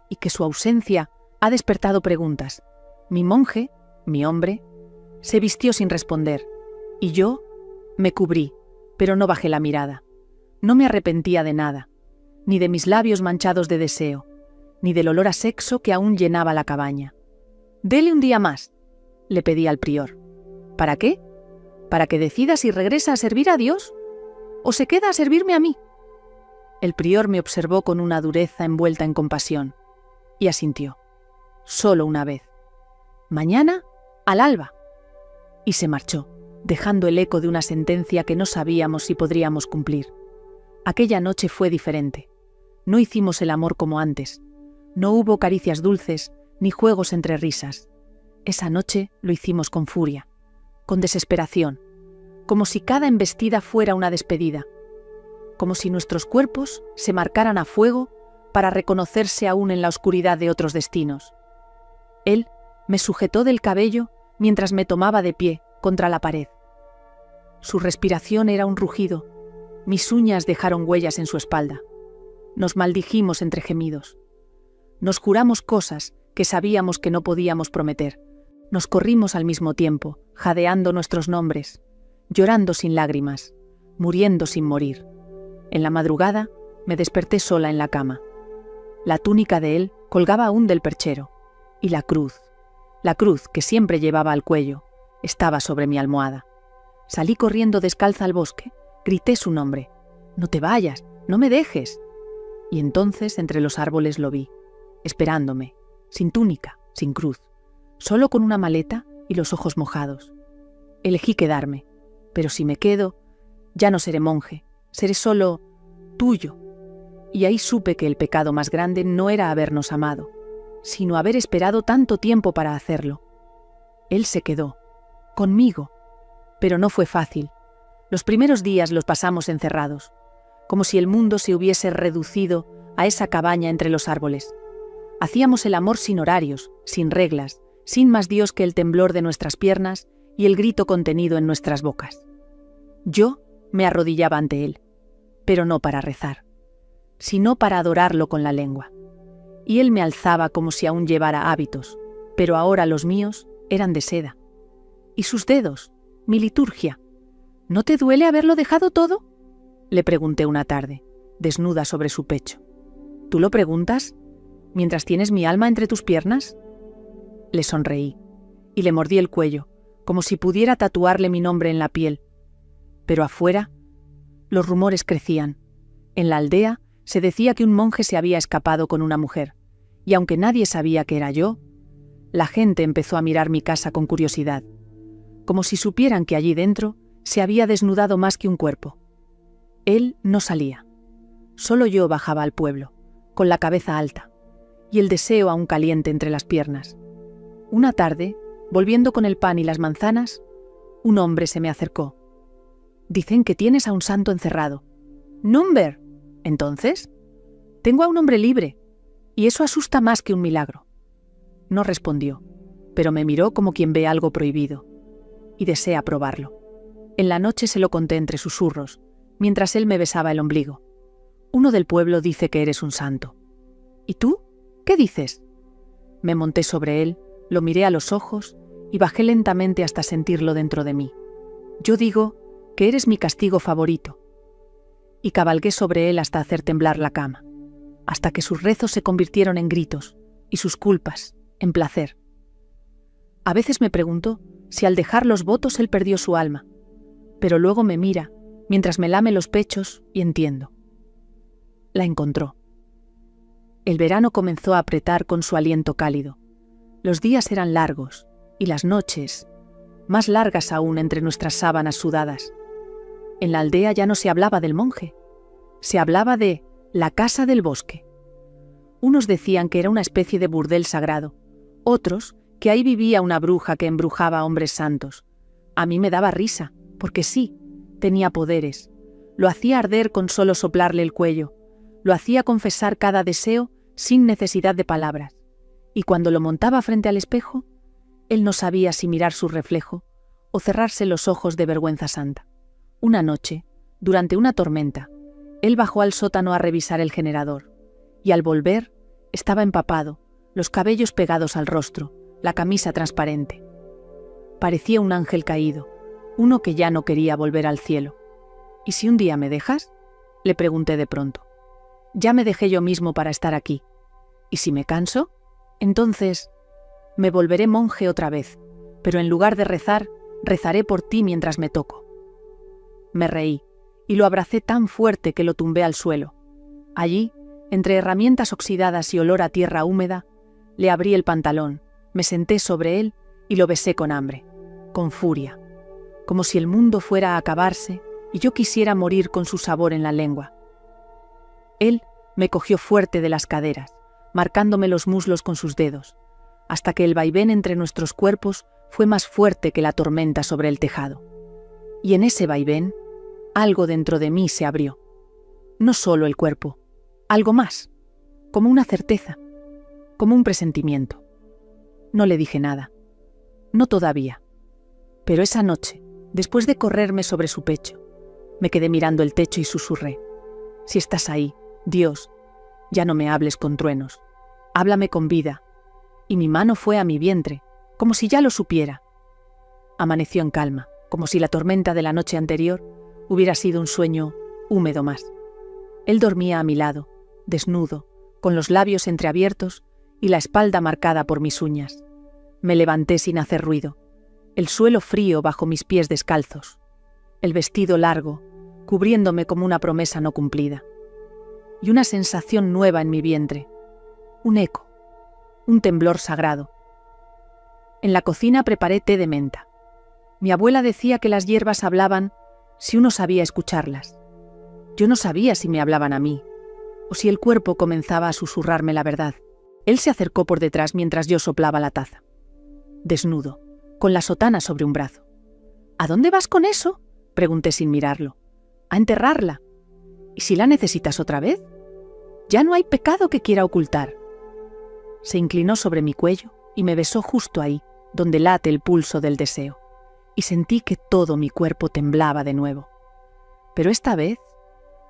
y que su ausencia ha despertado preguntas». Mi monje, mi hombre, se vistió sin responder, y yo me cubrí, pero no bajé la mirada. No me arrepentía de nada, ni de mis labios manchados de deseo, ni del olor a sexo que aún llenaba la cabaña. «Dele un día más», le pedí al prior. «¿Para qué? ¿Para que decida si regresa a servir a Dios o se queda a servirme a mí?» El prior me observó con una dureza envuelta en compasión y asintió. «Solo una vez. Mañana, al alba». Y se marchó, dejando el eco de una sentencia que no sabíamos si podríamos cumplir. Aquella noche fue diferente. No hicimos el amor como antes. No hubo caricias dulces ni juegos entre risas. Esa noche lo hicimos con furia, con desesperación, como si cada embestida fuera una despedida, como si nuestros cuerpos se marcaran a fuego para reconocerse aún en la oscuridad de otros destinos. Él me sujetó del cabello mientras me tomaba de pie contra la pared. Su respiración era un rugido. Mis uñas dejaron huellas en su espalda. Nos maldijimos entre gemidos. Nos juramos cosas que sabíamos que no podíamos prometer. Nos corrimos al mismo tiempo, jadeando nuestros nombres, llorando sin lágrimas, muriendo sin morir. En la madrugada me desperté sola en la cama. La túnica de él colgaba aún del perchero, y la cruz que siempre llevaba al cuello, estaba sobre mi almohada. Salí corriendo descalza al bosque, grité su nombre. «No te vayas, no me dejes». Y entonces entre los árboles lo vi, esperándome, sin túnica, sin cruz, solo con una maleta y los ojos mojados. Elegí quedarme, pero si me quedo, ya no seré monje, seré solo tuyo. Y ahí supe que el pecado más grande no era habernos amado, sino haber esperado tanto tiempo para hacerlo. Él se quedó, conmigo, pero no fue fácil. Los primeros días los pasamos encerrados, como si el mundo se hubiese reducido a esa cabaña entre los árboles. Hacíamos el amor sin horarios, sin reglas, sin más Dios que el temblor de nuestras piernas y el grito contenido en nuestras bocas. Yo me arrodillaba ante él, pero no para rezar, sino para adorarlo con la lengua. Y él me alzaba como si aún llevara hábitos, pero ahora los míos eran de seda. ¿Y sus dedos? Mi liturgia. ¿No te duele haberlo dejado todo?, le pregunté una tarde, desnuda sobre su pecho. ¿Tú lo preguntas mientras tienes mi alma entre tus piernas? Le sonreí y le mordí el cuello, como si pudiera tatuarle mi nombre en la piel. Pero afuera, los rumores crecían. En la aldea se decía que un monje se había escapado con una mujer, y aunque nadie sabía que era yo, la gente empezó a mirar mi casa con curiosidad, como si supieran que allí dentro se había desnudado más que un cuerpo. Él no salía. Solo yo bajaba al pueblo, con la cabeza alta, y el deseo aún caliente entre las piernas. Una tarde, volviendo con el pan y las manzanas, un hombre se me acercó. «Dicen que tienes a un santo encerrado». «¿Number? ¿Entonces?» «Tengo a un hombre libre. Y eso asusta más que un milagro. No respondió, pero me miró como quien ve algo prohibido y desea probarlo. En la noche se lo conté entre susurros, mientras él me besaba el ombligo. Uno del pueblo dice que eres un santo. ¿Y tú? ¿Qué dices? Me monté sobre él, lo miré a los ojos y bajé lentamente hasta sentirlo dentro de mí. Yo digo que eres mi castigo favorito. Y cabalgué sobre él hasta hacer temblar la cama, hasta que sus rezos se convirtieron en gritos y sus culpas en placer. A veces me pregunto si al dejar los votos él perdió su alma, pero luego me mira mientras me lame los pechos y entiendo. La encontró. El verano comenzó a apretar con su aliento cálido. Los días eran largos y las noches, más largas aún entre nuestras sábanas sudadas. En la aldea ya no se hablaba del monje, se hablaba de la casa del bosque. Unos decían que era una especie de burdel sagrado, otros que ahí vivía una bruja que embrujaba a hombres santos. A mí me daba risa, porque sí, tenía poderes. Lo hacía arder con solo soplarle el cuello, lo hacía confesar cada deseo sin necesidad de palabras. Y cuando lo montaba frente al espejo, él no sabía si mirar su reflejo o cerrarse los ojos de vergüenza santa. Una noche, durante una tormenta, él bajó al sótano a revisar el generador, y al volver, estaba empapado, los cabellos pegados al rostro, la camisa transparente. Parecía un ángel caído, uno que ya no quería volver al cielo. ¿Y si un día me dejas?, le pregunté de pronto. Ya me dejé yo mismo para estar aquí. ¿Y si me canso? Entonces, me volveré monje otra vez, pero en lugar de rezar, rezaré por ti mientras me toco. Me reí, y lo abracé tan fuerte que lo tumbé al suelo. Allí, entre herramientas oxidadas y olor a tierra húmeda, le abrí el pantalón, me senté sobre él y lo besé con hambre, con furia, como si el mundo fuera a acabarse y yo quisiera morir con su sabor en la lengua. Él me cogió fuerte de las caderas, marcándome los muslos con sus dedos, hasta que el vaivén entre nuestros cuerpos fue más fuerte que la tormenta sobre el tejado. Y en ese vaivén, algo dentro de mí se abrió. No solo el cuerpo, algo más, como una certeza, como un presentimiento. No le dije nada, no todavía. Pero esa noche, después de correrme sobre su pecho, me quedé mirando el techo y susurré: si estás ahí, Dios, ya no me hables con truenos, háblame con vida. Y mi mano fue a mi vientre, como si ya lo supiera. Amaneció en calma, como si la tormenta de la noche anterior hubiera sido un sueño húmedo más. Él dormía a mi lado, desnudo, con los labios entreabiertos y la espalda marcada por mis uñas. Me levanté sin hacer ruido, el suelo frío bajo mis pies descalzos, el vestido largo, cubriéndome como una promesa no cumplida. Y una sensación nueva en mi vientre, un eco, un temblor sagrado. En la cocina preparé té de menta. Mi abuela decía que las hierbas hablaban si uno sabía escucharlas. Yo no sabía si me hablaban a mí, o si el cuerpo comenzaba a susurrarme la verdad. Él se acercó por detrás mientras yo soplaba la taza. Desnudo, con la sotana sobre un brazo. ¿A dónde vas con eso?, pregunté sin mirarlo. A enterrarla. ¿Y si la necesitas otra vez? Ya no hay pecado que quiera ocultar. Se inclinó sobre mi cuello y me besó justo ahí, donde late el pulso del deseo, y sentí que todo mi cuerpo temblaba de nuevo. Pero esta vez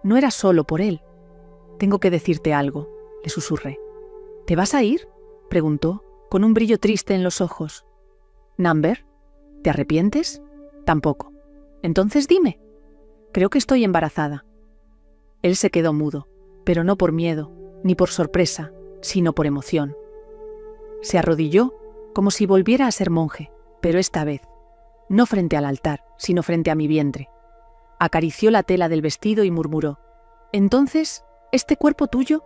no era solo por él. Tengo que decirte algo, le susurré. ¿Te vas a ir?, preguntó, con un brillo triste en los ojos. ¿Number? ¿Te arrepientes? Tampoco. Entonces dime. Creo que estoy embarazada. Él se quedó mudo, pero no por miedo, ni por sorpresa, sino por emoción. Se arrodilló como si volviera a ser monje, pero esta vez, no frente al altar, sino frente a mi vientre. Acarició la tela del vestido y murmuró: «Entonces, ¿este cuerpo tuyo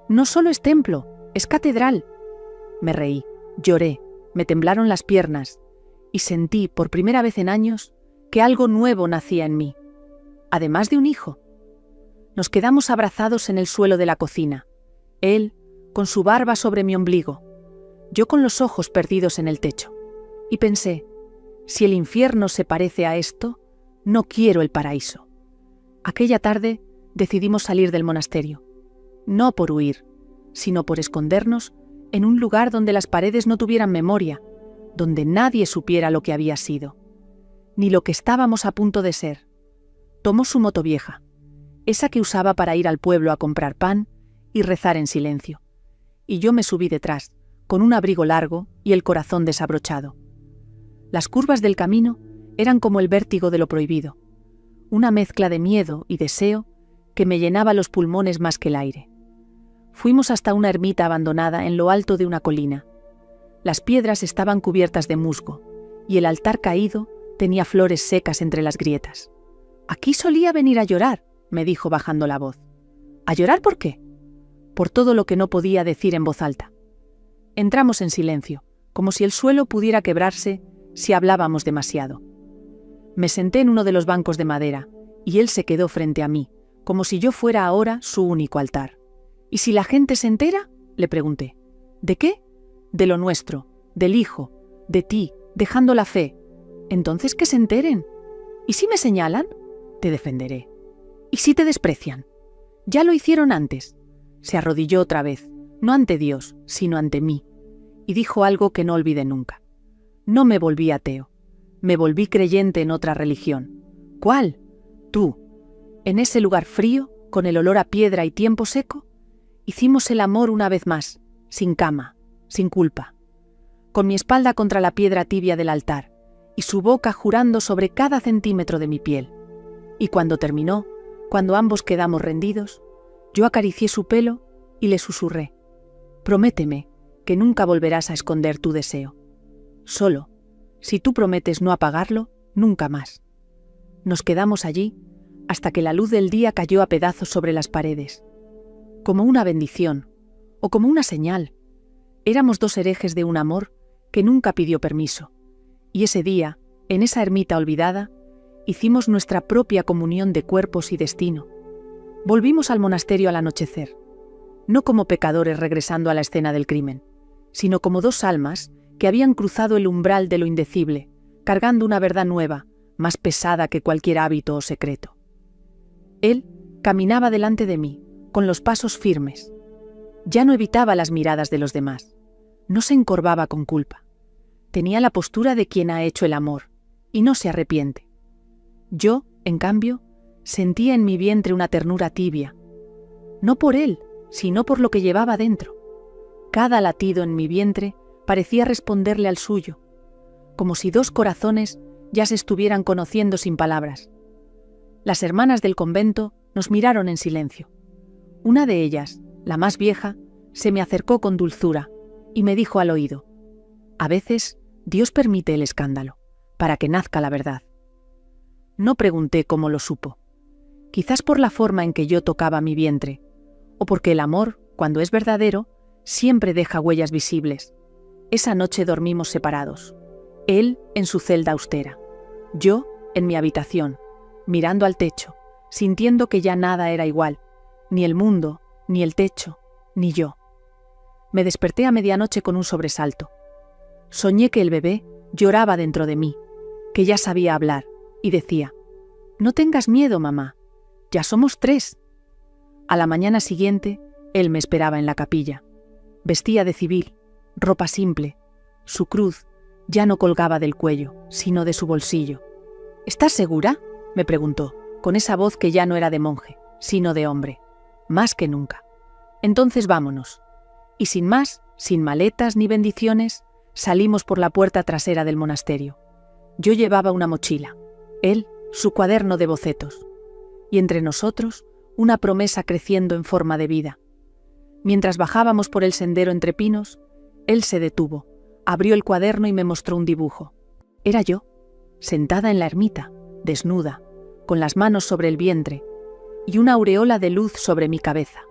no solo es templo, es catedral?» Me reí, lloré, me temblaron las piernas y sentí, por primera vez en años, que algo nuevo nacía en mí, además de un hijo. Nos quedamos abrazados en el suelo de la cocina, él con su barba sobre mi ombligo, yo con los ojos perdidos en el techo, y pensé: si el infierno se parece a esto, no quiero el paraíso. Aquella tarde decidimos salir del monasterio, no por huir, sino por escondernos en un lugar donde las paredes no tuvieran memoria, donde nadie supiera lo que había sido, ni lo que estábamos a punto de ser. Tomó su moto vieja, esa que usaba para ir al pueblo a comprar pan y rezar en silencio, y yo me subí detrás, con un abrigo largo y el corazón desabrochado. Las curvas del camino eran como el vértigo de lo prohibido, una mezcla de miedo y deseo que me llenaba los pulmones más que el aire. Fuimos hasta una ermita abandonada en lo alto de una colina. Las piedras estaban cubiertas de musgo, y el altar caído tenía flores secas entre las grietas. «Aquí solía venir a llorar», me dijo bajando la voz. «¿A llorar por qué?» Por todo lo que no podía decir en voz alta. Entramos en silencio, como si el suelo pudiera quebrarse si hablábamos demasiado. Me senté en uno de los bancos de madera, y él se quedó frente a mí, como si yo fuera ahora su único altar. «¿Y si la gente se entera?», le pregunté. «¿De qué?». «De lo nuestro, del hijo, de ti, dejando la fe». «Entonces que se enteren». «¿Y si me señalan?». «Te defenderé». «¿Y si te desprecian?». «Ya lo hicieron antes». Se arrodilló otra vez, no ante Dios, sino ante mí, y dijo algo que no olvidé nunca. No me volví ateo, me volví creyente en otra religión. «¿Cuál?». «Tú». En ese lugar frío, con el olor a piedra y tiempo seco, hicimos el amor una vez más, sin cama, sin culpa, con mi espalda contra la piedra tibia del altar, y su boca jurando sobre cada centímetro de mi piel. Y cuando terminó, cuando ambos quedamos rendidos, yo acaricié su pelo y le susurré: «Prométeme que nunca volverás a esconder tu deseo. Solo, si tú prometes no apagarlo, nunca más». Nos quedamos allí hasta que la luz del día cayó a pedazos sobre las paredes. Como una bendición, o como una señal. Éramos dos herejes de un amor que nunca pidió permiso. Y ese día, en esa ermita olvidada, hicimos nuestra propia comunión de cuerpos y destino. Volvimos al monasterio al anochecer, no como pecadores regresando a la escena del crimen, sino como dos almas que habían cruzado el umbral de lo indecible, cargando una verdad nueva, más pesada que cualquier hábito o secreto. Él caminaba delante de mí, con los pasos firmes. Ya no evitaba las miradas de los demás, no se encorvaba con culpa. Tenía la postura de quien ha hecho el amor, y no se arrepiente. Yo, en cambio, sentía en mi vientre una ternura tibia, no por él, sino por lo que llevaba dentro. Cada latido en mi vientre parecía responderle al suyo, como si dos corazones ya se estuvieran conociendo sin palabras. Las hermanas del convento nos miraron en silencio. Una de ellas, la más vieja, se me acercó con dulzura y me dijo al oído: «A veces Dios permite el escándalo, para que nazca la verdad». No pregunté cómo lo supo. Quizás por la forma en que yo tocaba mi vientre, o porque el amor, cuando es verdadero, siempre deja huellas visibles. Esa noche dormimos separados. Él en su celda austera, yo en mi habitación, mirando al techo, sintiendo que ya nada era igual, ni el mundo, ni el techo, ni yo. Me desperté a medianoche con un sobresalto. Soñé que el bebé lloraba dentro de mí, que ya sabía hablar, y decía: «No tengas miedo, mamá, ya somos 3». A la mañana siguiente, él me esperaba en la capilla. Vestía de civil, ropa simple. Su cruz ya no colgaba del cuello, sino de su bolsillo. «¿Estás segura?», me preguntó, con esa voz que ya no era de monje, sino de hombre. «Más que nunca». «Entonces vámonos». Y sin más, sin maletas ni bendiciones, salimos por la puerta trasera del monasterio. Yo llevaba una mochila, él su cuaderno de bocetos, y entre nosotros una promesa creciendo en forma de vida. Mientras bajábamos por el sendero entre pinos, él se detuvo, abrió el cuaderno y me mostró un dibujo. Era yo, sentada en la ermita, desnuda, con las manos sobre el vientre y una aureola de luz sobre mi cabeza.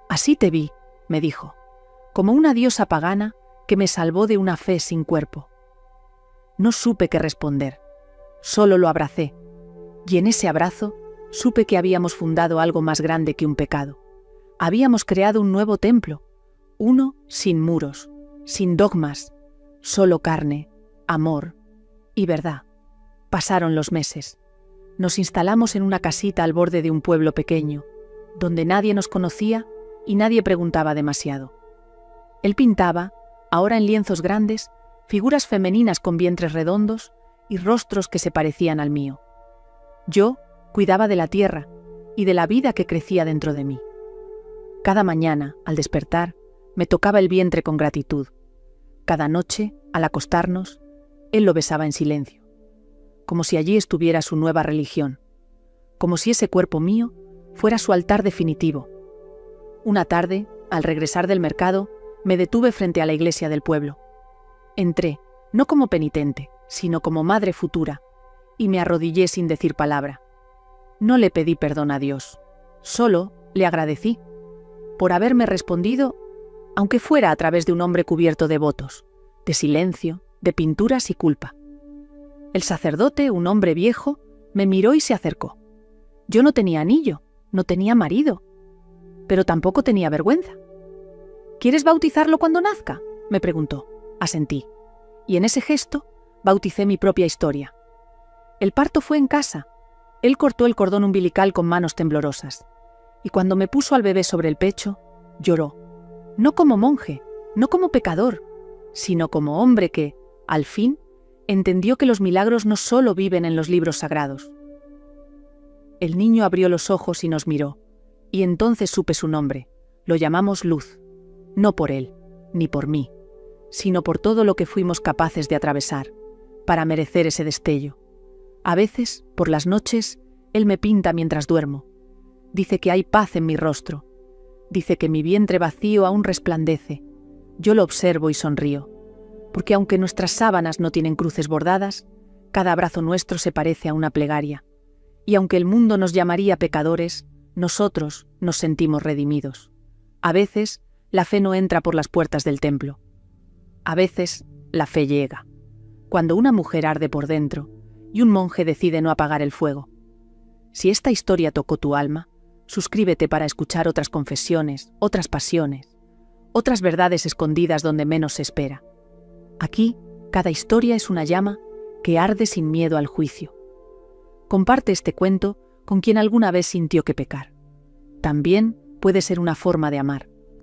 «Así te vi», me dijo, «como una diosa pagana que me salvó de una fe sin cuerpo». No supe qué responder, solo lo abracé, y en ese abrazo supe que habíamos fundado algo más grande que un pecado. Habíamos creado un nuevo templo, uno sin muros, sin dogmas, solo carne, amor y verdad. Pasaron los meses. Nos instalamos en una casita al borde de un pueblo pequeño, donde nadie nos conocía y nadie preguntaba demasiado. Él pintaba, ahora en lienzos grandes, figuras femeninas con vientres redondos y rostros que se parecían al mío. Yo cuidaba de la tierra y de la vida que crecía dentro de mí. Cada mañana, al despertar, me tocaba el vientre con gratitud. Cada noche, al acostarnos, él lo besaba en silencio, como si allí estuviera su nueva religión, como si ese cuerpo mío fuera su altar definitivo. Una tarde, al regresar del mercado, me detuve frente a la iglesia del pueblo. Entré, no como penitente, sino como madre futura, y me arrodillé sin decir palabra. No le pedí perdón a Dios, solo le agradecí por haberme respondido, aunque fuera a través de un hombre cubierto de votos, de silencio, de pinturas y culpa. El sacerdote, un hombre viejo, me miró y se acercó. Yo no tenía anillo, no tenía marido, pero tampoco tenía vergüenza. ¿Quieres bautizarlo cuando nazca?, me preguntó. Asentí, y en ese gesto bauticé mi propia historia. El parto fue en casa. Él cortó el cordón umbilical con manos temblorosas, y cuando me puso al bebé sobre el pecho, lloró. No como monje, no como pecador, sino como hombre que, al fin, entendió que los milagros no solo viven en los libros sagrados. El niño abrió los ojos y nos miró, y entonces supe su nombre. Lo llamamos Luz, no por él, ni por mí, sino por todo lo que fuimos capaces de atravesar, para merecer ese destello. A veces, por las noches, él me pinta mientras duermo. Dice que hay paz en mi rostro. Dice que mi vientre vacío aún resplandece. Yo lo observo y sonrío, porque aunque nuestras sábanas no tienen cruces bordadas, cada abrazo nuestro se parece a una plegaria. Y aunque el mundo nos llamaría pecadores, nosotros nos sentimos redimidos. A veces, la fe no entra por las puertas del templo. A veces, la fe llega, cuando una mujer arde por dentro y un monje decide no apagar el fuego. Si esta historia tocó tu alma, suscríbete para escuchar otras confesiones, otras pasiones, otras verdades escondidas donde menos se espera. Aquí, cada historia es una llama que arde sin miedo al juicio. Comparte este cuento con quien alguna vez sintió que pecar. También puede ser una forma de amar.